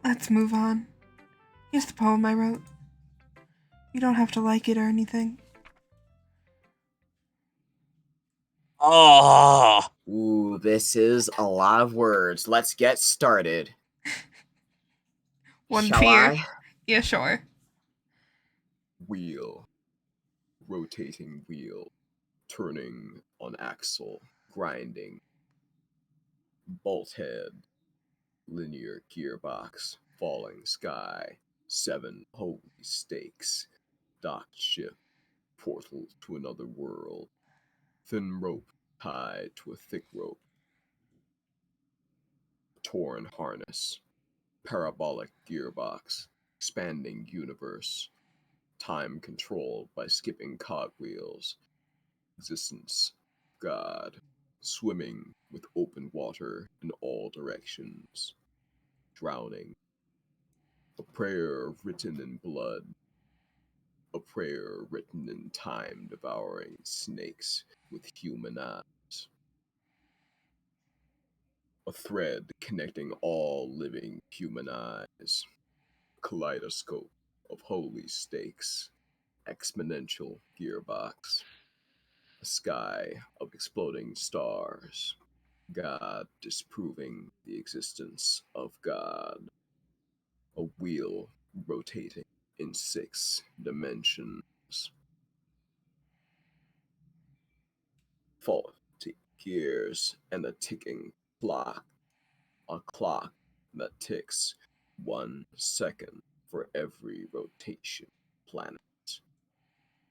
Let's move on. Here's the poem I wrote. You don't have to like it or anything. Oh, Ooh, this is a lot of words. Let's get started. One Shall tear. I? Yeah, sure. Wheel. Rotating wheel. Turning on axle. Grinding. Bolt head. Linear gearbox. Falling sky. 7 holy stakes. Docked ship. Portal to another world. Thin rope tied to a thick rope. Torn harness. Parabolic gearbox. Expanding universe. Time controlled by skipping cogwheels. Existence. God. Swimming with open water in all directions. Drowning. A prayer written in blood. A prayer written in time-devouring snakes with human eyes. A thread connecting all living human eyes. Kaleidoscope of holy stakes. Exponential gearbox. A sky of exploding stars. God disproving the existence of God. A wheel rotating in 6 dimensions. Faulty gears and a ticking clock. A clock that ticks 1 second for every rotation planet.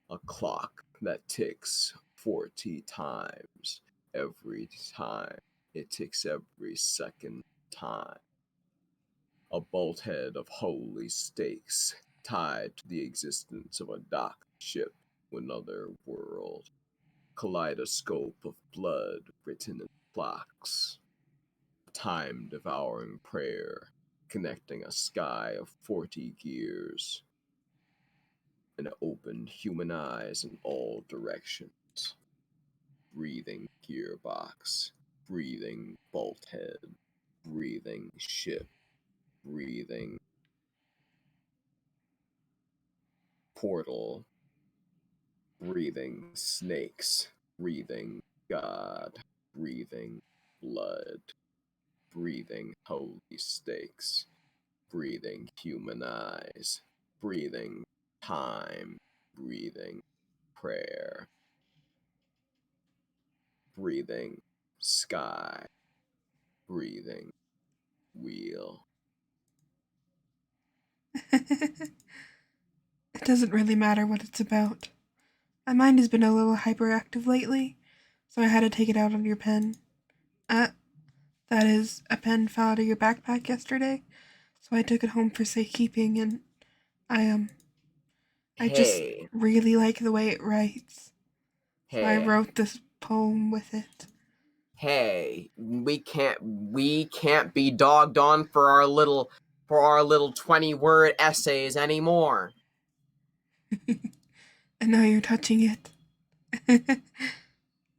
A clock that ticks 40 times every time it ticks every second time. A bolt head of holy stakes tied to the existence of a docked ship to another world. Kaleidoscope of blood written in clocks. Time-devouring prayer connecting a sky of 40 gears. And opened human eyes in all directions. Breathing gearbox. Breathing bolt head. Breathing ship. Breathing portal. Breathing snakes. Breathing God. Breathing blood. breathing holy stakes, breathing human eyes, breathing time, breathing prayer, breathing sky, breathing wheel. It doesn't really matter what it's about. My mind has been a little hyperactive lately, so I had to take it out on your pen. That is, a pen fell out of your backpack yesterday, so I took it home for safekeeping, and I just Hey, really like the way it writes. So I hey, wrote this poem with it. hey, we can't be dogged on for our little 20-word essays anymore. And now you're touching it.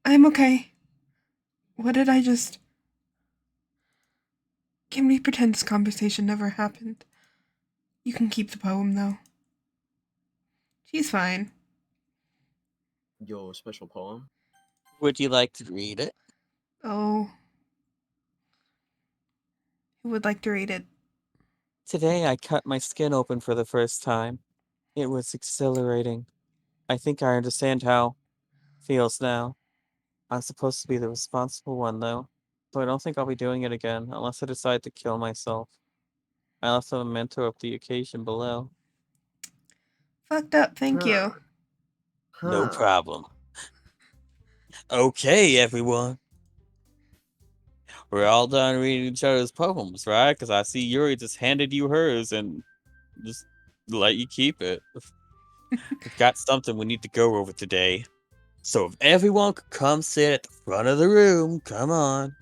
I'm okay. What did I just... Can we pretend this conversation never happened? You can keep the poem, though. She's fine. Your special poem? Would you like to read it? Oh. Who would like to read it? Today I cut my skin open for the first time. It was exhilarating. I think I understand how it feels now. I'm supposed to be the responsible one, though, so I don't think I'll be doing it again unless I decide to kill myself. I left a memento of the occasion below. Fucked up, thank you. No Huh. problem. Okay, everyone. We're all done reading each other's poems, right? Because I see Yuri just handed you hers and just let you keep it. We've got something we need to go over today. So if everyone could come sit at the front of the room, come on.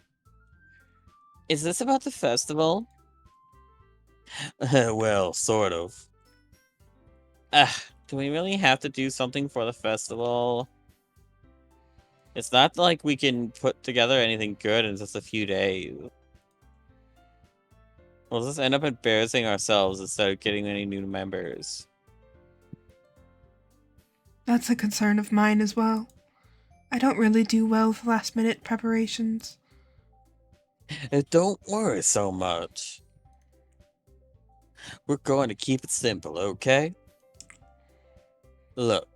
Is this about the festival? Well, sort of. Do we really have to do something for the festival? It's not like we can put together anything good in just a few days. We'll just end up embarrassing ourselves instead of getting any new members. That's a concern of mine as well. I don't really do well with last-minute preparations. Don't worry so much. We're going to keep it simple, okay? Look.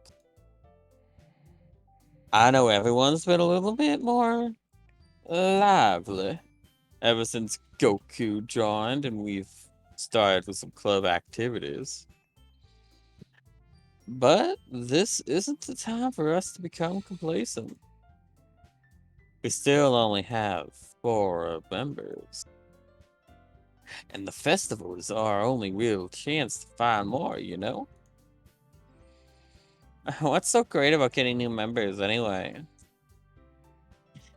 I know everyone's been a little bit more lively ever since Goku joined and we've started with some club activities. But this isn't the time for us to become complacent. We still only have 4 members. And the festival is our only real chance to find more, you know? What's so great about getting new members anyway?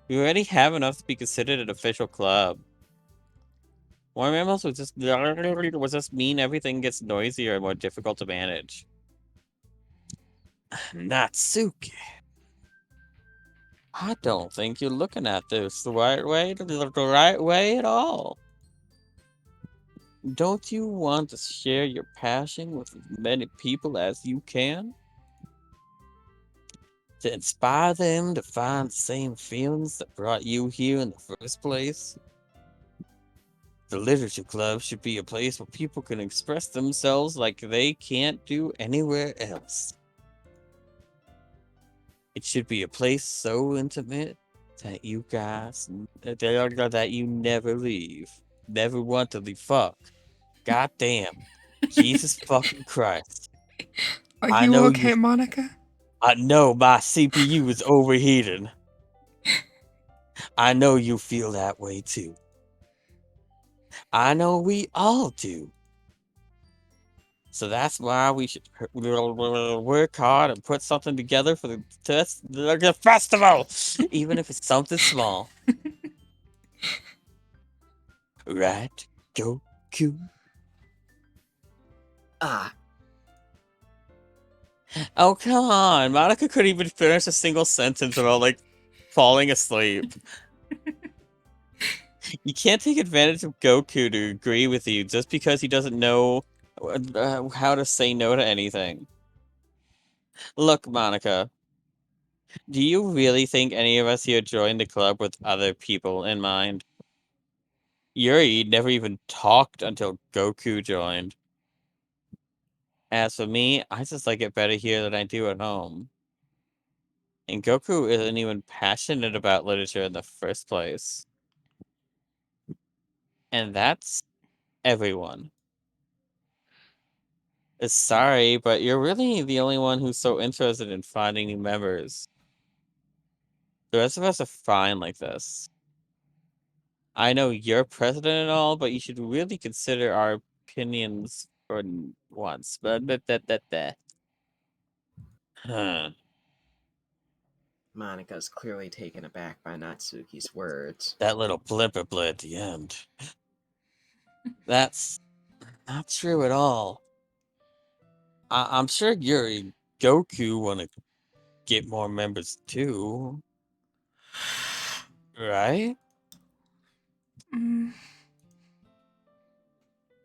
We already have enough to be considered an official club. More members would just mean everything gets noisier and more difficult to manage. Natsuki. I don't think you're looking at this the right way at all. Don't you want to share your passion with as many people as you can? To inspire them to find the same feelings that brought you here in the first place? The literature club should be a place where people can express themselves like they can't do anywhere else. It should be a place so intimate that you guys that you never leave. Never want to leave. Fuck. God damn. Jesus fucking Christ. Are I you know okay, Monica? I know my CPU is overheating. I know you feel that way too. I know we all do. So that's why we should work hard and put something together for the festival, even if it's something small. Right, Goku? Ah, Oh, come on. Monica couldn't even finish a single sentence about, like, falling asleep. You can't take advantage of Goku to agree with you just because he doesn't know how to say no to anything. Look, Monica, do you really think any of us here joined the club with other people in mind? Yuri never even talked until Goku joined. As for me, I just like it better here than I do at home. And Goku isn't even passionate about literature in the first place. And that's everyone. Sorry, but you're really the only one who's so interested in finding new members. The rest of us are fine like this. I know you're president and all, but you should really consider our opinions for once. But. Huh. Monica's clearly taken aback by Natsuki's words. That little blipper at the end. That's not true at all. I'm sure Yuri Goku want to get more members too, right? Mm,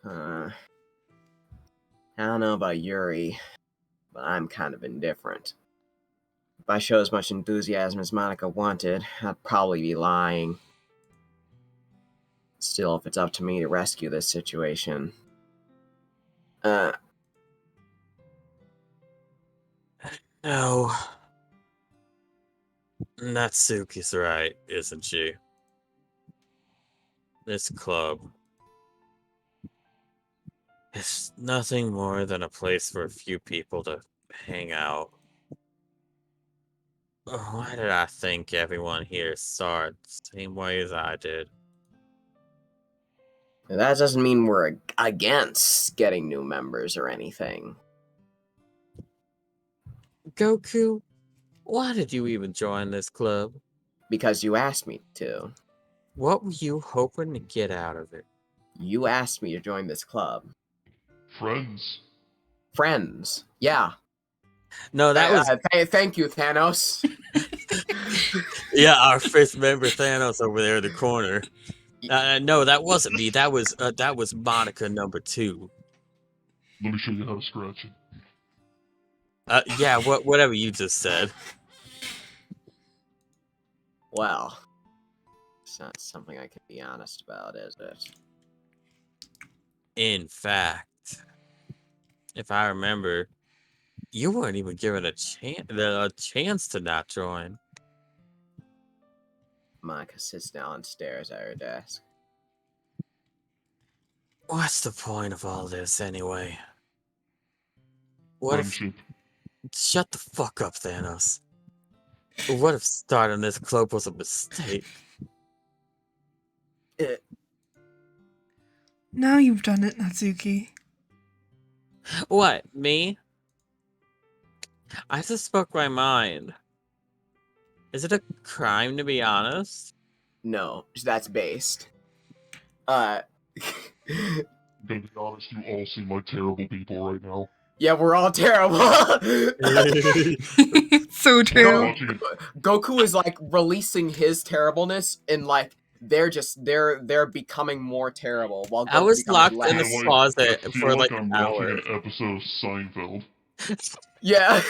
I don't know about Yuri, but I'm kind of indifferent. If I show as much enthusiasm as Monica wanted, I'd probably be lying. Still, if it's up to me to rescue this situation. No. Natsuki's right, isn't she? This club is nothing more than a place for a few people to hang out. Why did I think everyone here saw it the same way as I did? That doesn't mean we're against getting new members or anything. Goku, why did you even join this club? Because you asked me to. What were you hoping to get out of it? You asked me to join this club. Friends. Friends. Yeah. No, that was Thank you, Thanos. yeah, our fifth member Thanos over there in the corner. No, that wasn't me. That was Monica number 2. Let me show you how to scratch it. Yeah, whatever you just said. Well, it's not something I can be honest about, is it? In fact, if I remember, you weren't even given a chance to not join. Monica sits down and stares at her desk. What's the point of all this anyway? What if? Friendship. Shut the fuck up, Thanos. What if starting this club was a mistake? now you've done it, Natsuki. What, me? I just spoke my mind. Is it a crime to be honest? No, that's based. I'm gonna be honest, you all seem like terrible people right now. Yeah, we're all terrible. So true. Watching it. Goku is like releasing his terribleness, and like they're becoming more terrible while I Goku's was becoming locked in less. the closet I for feel like like an I'm hour. watching an episode of Seinfeld. Yeah.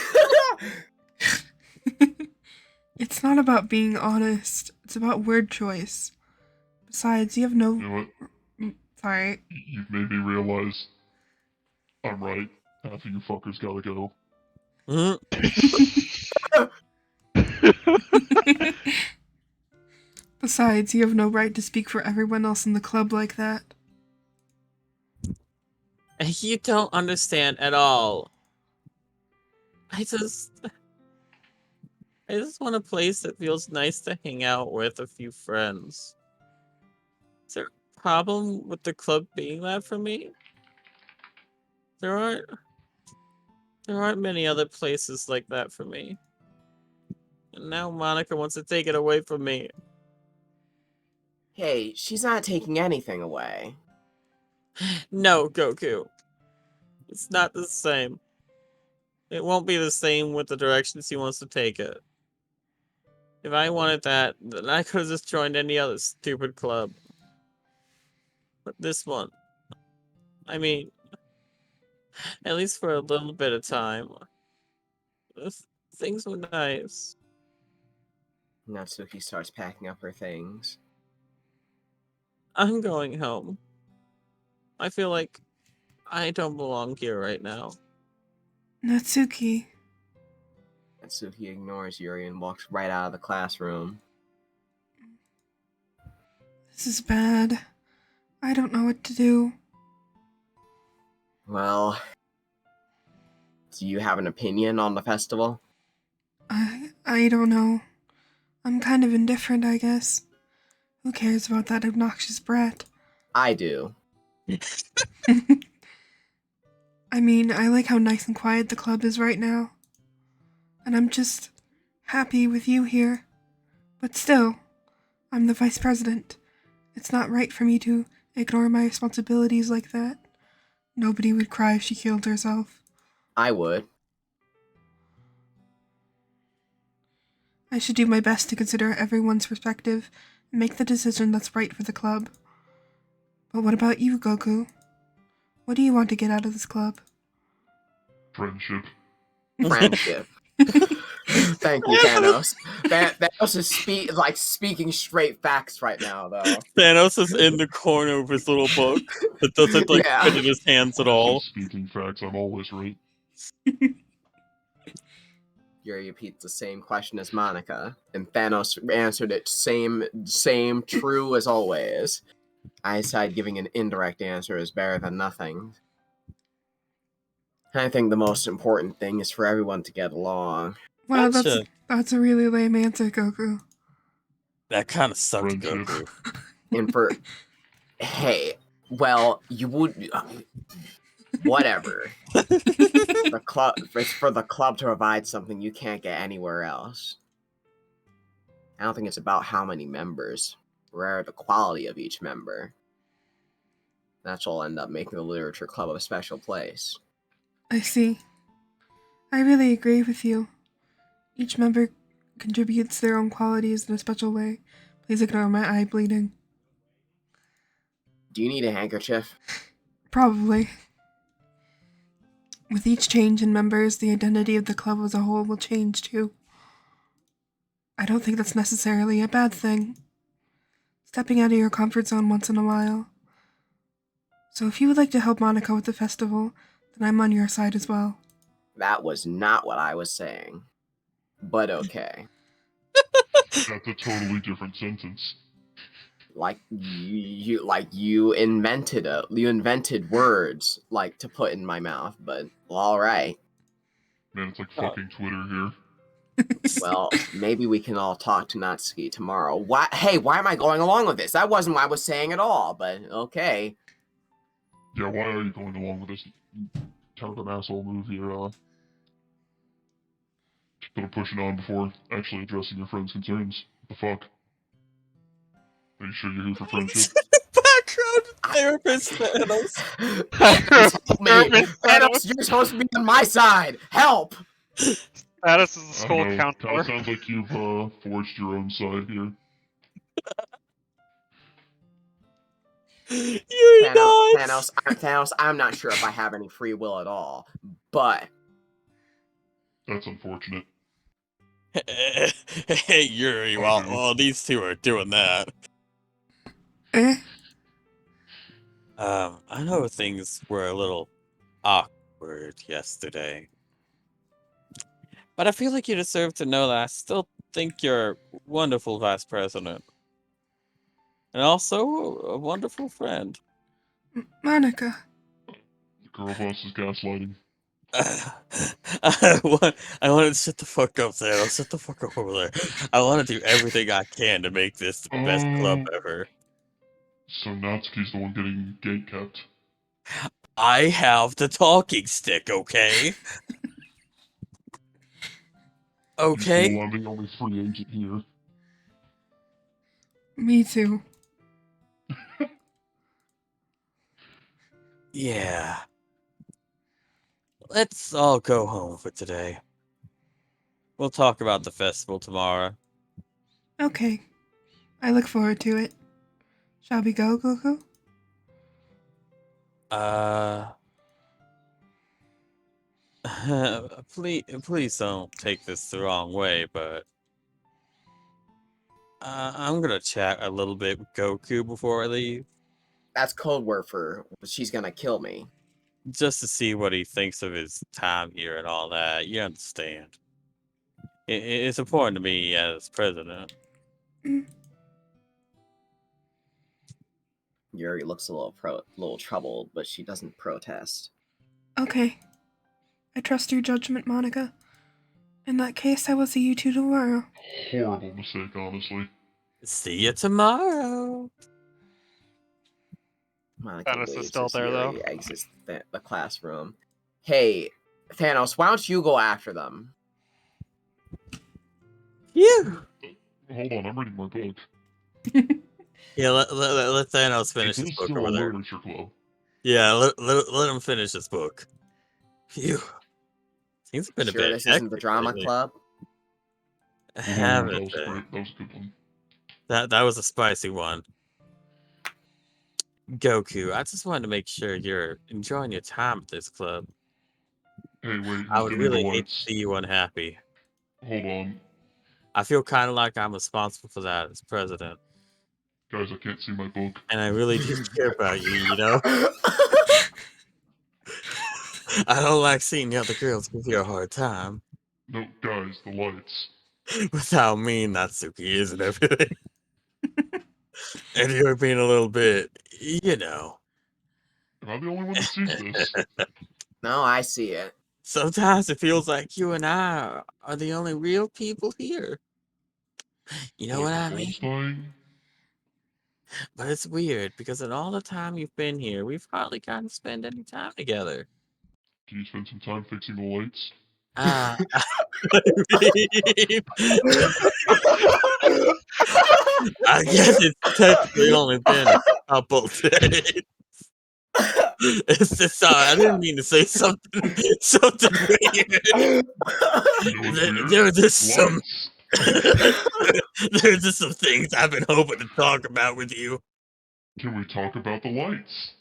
It's not about being honest. It's about word choice. Besides, you have no... You know what? Sorry. You've made me realize I'm right. Half of you fuckers gotta go. Besides, you have no right to speak for everyone else in the club like that. You don't understand at all. I just want a place that feels nice to hang out with a few friends. Is there a problem with the club being that for me? There aren't many other places like that for me. And now Monica wants to take it away from me. Hey, she's not taking anything away. No, Goku. It's not the same. It won't be the same with the directions he wants to take it. If I wanted that, then I could have just joined any other stupid club. But this one, I mean, at least for a little bit of time, things were nice. Natsuki starts packing up her things. I'm going home. I feel like I don't belong here right now. Natsuki. Natsuki ignores Yuri and walks right out of the classroom. This is bad. I don't know what to do. Well, do you have an opinion on the festival? I don't know. I'm kind of indifferent, I guess. Who cares about that obnoxious brat? I do. I mean, I like how nice and quiet the club is right now. And I'm just happy with you here. But still, I'm the vice president. It's not right for me to ignore my responsibilities like that. Nobody would cry if she killed herself. I would. I should do my best to consider everyone's perspective and make the decision that's right for the club. But what about you, Goku? What do you want to get out of this club? Friendship. Friendship. Thank you, Thanos. Thanos is speaking straight facts right now, though. Thanos is in the corner of his little book that doesn't like Yeah. fit in his hands at all. Speaking facts, I'm always right. Yuri repeats the same question as Monica, and Thanos answered it same true as always. I decided giving an indirect answer is better than nothing. I think the most important thing is for everyone to get along. Wow, Gotcha. that's a really lame answer, Goku. That kind of sucked, Friendship. Goku. And for hey, well, you would whatever. The club it's for the club to provide something you can't get anywhere else. I don't think it's about how many members, rather the quality of each member. That's what'll end up making the literature club a special place. I see. I really agree with you. Each member contributes their own qualities in a special way. Please ignore my eye bleeding. Do you need a handkerchief? Probably. With each change in members, the identity of the club as a whole will change too. I don't think that's necessarily a bad thing. Stepping out of your comfort zone once in a while. So if you would like to help Monica with the festival, then I'm on your side as well. That was not what I was saying. But okay. That's a totally different sentence. You invented words like to put in my mouth, but all right. Man, it's like fucking Twitter here. Well, maybe we can all talk to Natsuki tomorrow. Why am I going along with this? That wasn't what I was saying at all, but okay. Yeah, why are you going along with this kind of an asshole move here? Just sort of pushing on before actually addressing your friend's concerns. What the fuck? Are you sure you're here for friendship? Background therapist Thanos. Thanos, help me! Therapist Thanos, you're supposed to be on my side! Help! Status is a I school don't know. Kind counselor. of sounds like you've forged your own side here. Yuri Thanos, I'm not sure if I have any free will at all, but That's unfortunate. Hey, Yuri, while these two are doing that, I know things were a little awkward yesterday. But I feel like you deserve to know that I still think you're a wonderful vice president. And also a wonderful friend. Monica. The girl boss is gaslighting. I want to shut the fuck up, Thanos. Shut the fuck up over there. I want to do everything I can to make this the best club ever. So Natsuki's the one getting gate kept. I have the talking stick, okay? Okay? Cool, I'm the only free agent here. Me too. Yeah. Let's all go home for today. We'll talk about the festival tomorrow. Okay. I look forward to it. Shall we go, Goku? Please don't take this the wrong way, but I'm gonna chat a little bit with Goku before I leave, That's code word for she's gonna kill me. just to see what he thinks of his time here and all that. You understand? It's important to me as president. Yuri looks a little troubled, but she doesn't protest. Okay. I trust your judgment, Monica. In that case, I will see you two tomorrow. Horrible mistake, honestly. See you tomorrow. Monica Thanos is waves still as there, though. Yuri exits the classroom. Hey, Thanos, why don't you go after them? Phew. Hold on, I'm reading my book. Yeah, let Thanos finish It his is book still over a there. literature club. Yeah, let him finish his book. Phew. Things have been a Sure, bit this isn't the hectic drama lately. club. Haven't That was they? great. That was a good one. That was a spicy one. Goku, I just wanted to make sure you're enjoying your time at this club. Hey, wait, I who's would dimming the really hate to lights? see you unhappy. Hold on. I feel kind of like I'm responsible for that as president. Guys, I can't see my book. And I really do care about you, you know? I don't like seeing the other girls give you a hard time. No, guys, the lights. With how mean Natsuki is and everything. And you're being a little bit, you know. Am I the only one that sees this? No, I see it. Sometimes it feels like you and I are the only real people here. You know Like what the I phone's mean? dying? But it's weird because in all the time you've been here, we've hardly gotten to spend any time together. Can you spend some time fixing the lights? I guess it's technically only been a couple days. It's just, I didn't mean to say something weird. You know what's weird? There are just some Lights. there's just some things I've been hoping to talk about with you. Can we talk about the lights?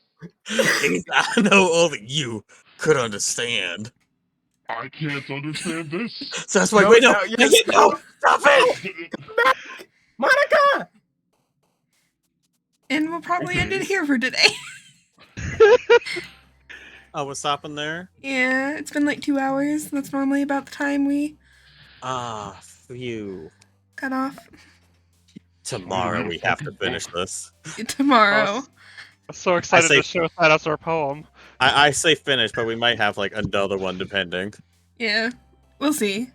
Things I know only you could understand. I can't understand this. So that's why, No, wait, no, no, yes, no, stop it! Monica! And we'll probably end it Okay. here for today. Oh, we're stopping there? Yeah, it's been like 2 hours. That's normally about the time we Ah, phew. cut off. Tomorrow we have to fucking finish book. this. Tomorrow. I'm so excited say- to show Thanos our poem. I say finish, but we might have like another one depending. Yeah, we'll see.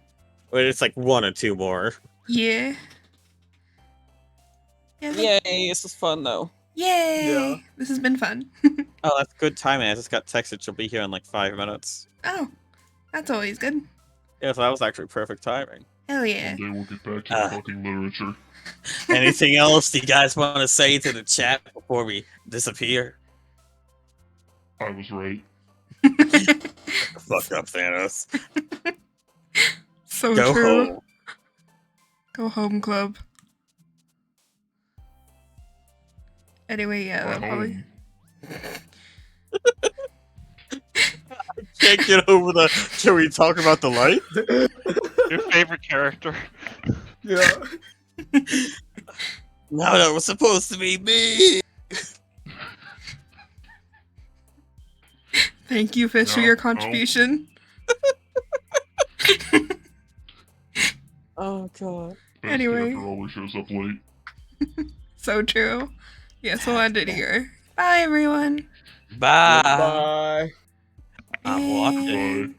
Wait, it's like 1 or 2 more. Yeah. Yeah. Yay, this was fun though. Yay! Yeah. This has been fun. Oh, that's good timing. I just got texted she'll be here in like 5 minutes. Oh, that's always good. Yeah, so that was actually perfect timing. Hell yeah. One day we'll get back to fucking literature. Anything else you guys want to say to the chat before we disappear? I was right. Fuck up, Thanos. So Go true. home. Go home, club. Anyway, yeah, My that'll probably. home. Can't get over the. Can we talk about the light? Your favorite character. Yeah. No, that was supposed to be me. Thank you, Fish, for No, your no. contribution. Oh god. Best Anyway. character always shows up late. So true. Yes, we'll end it here. Bye, everyone. Bye. Bye. I'm watching. And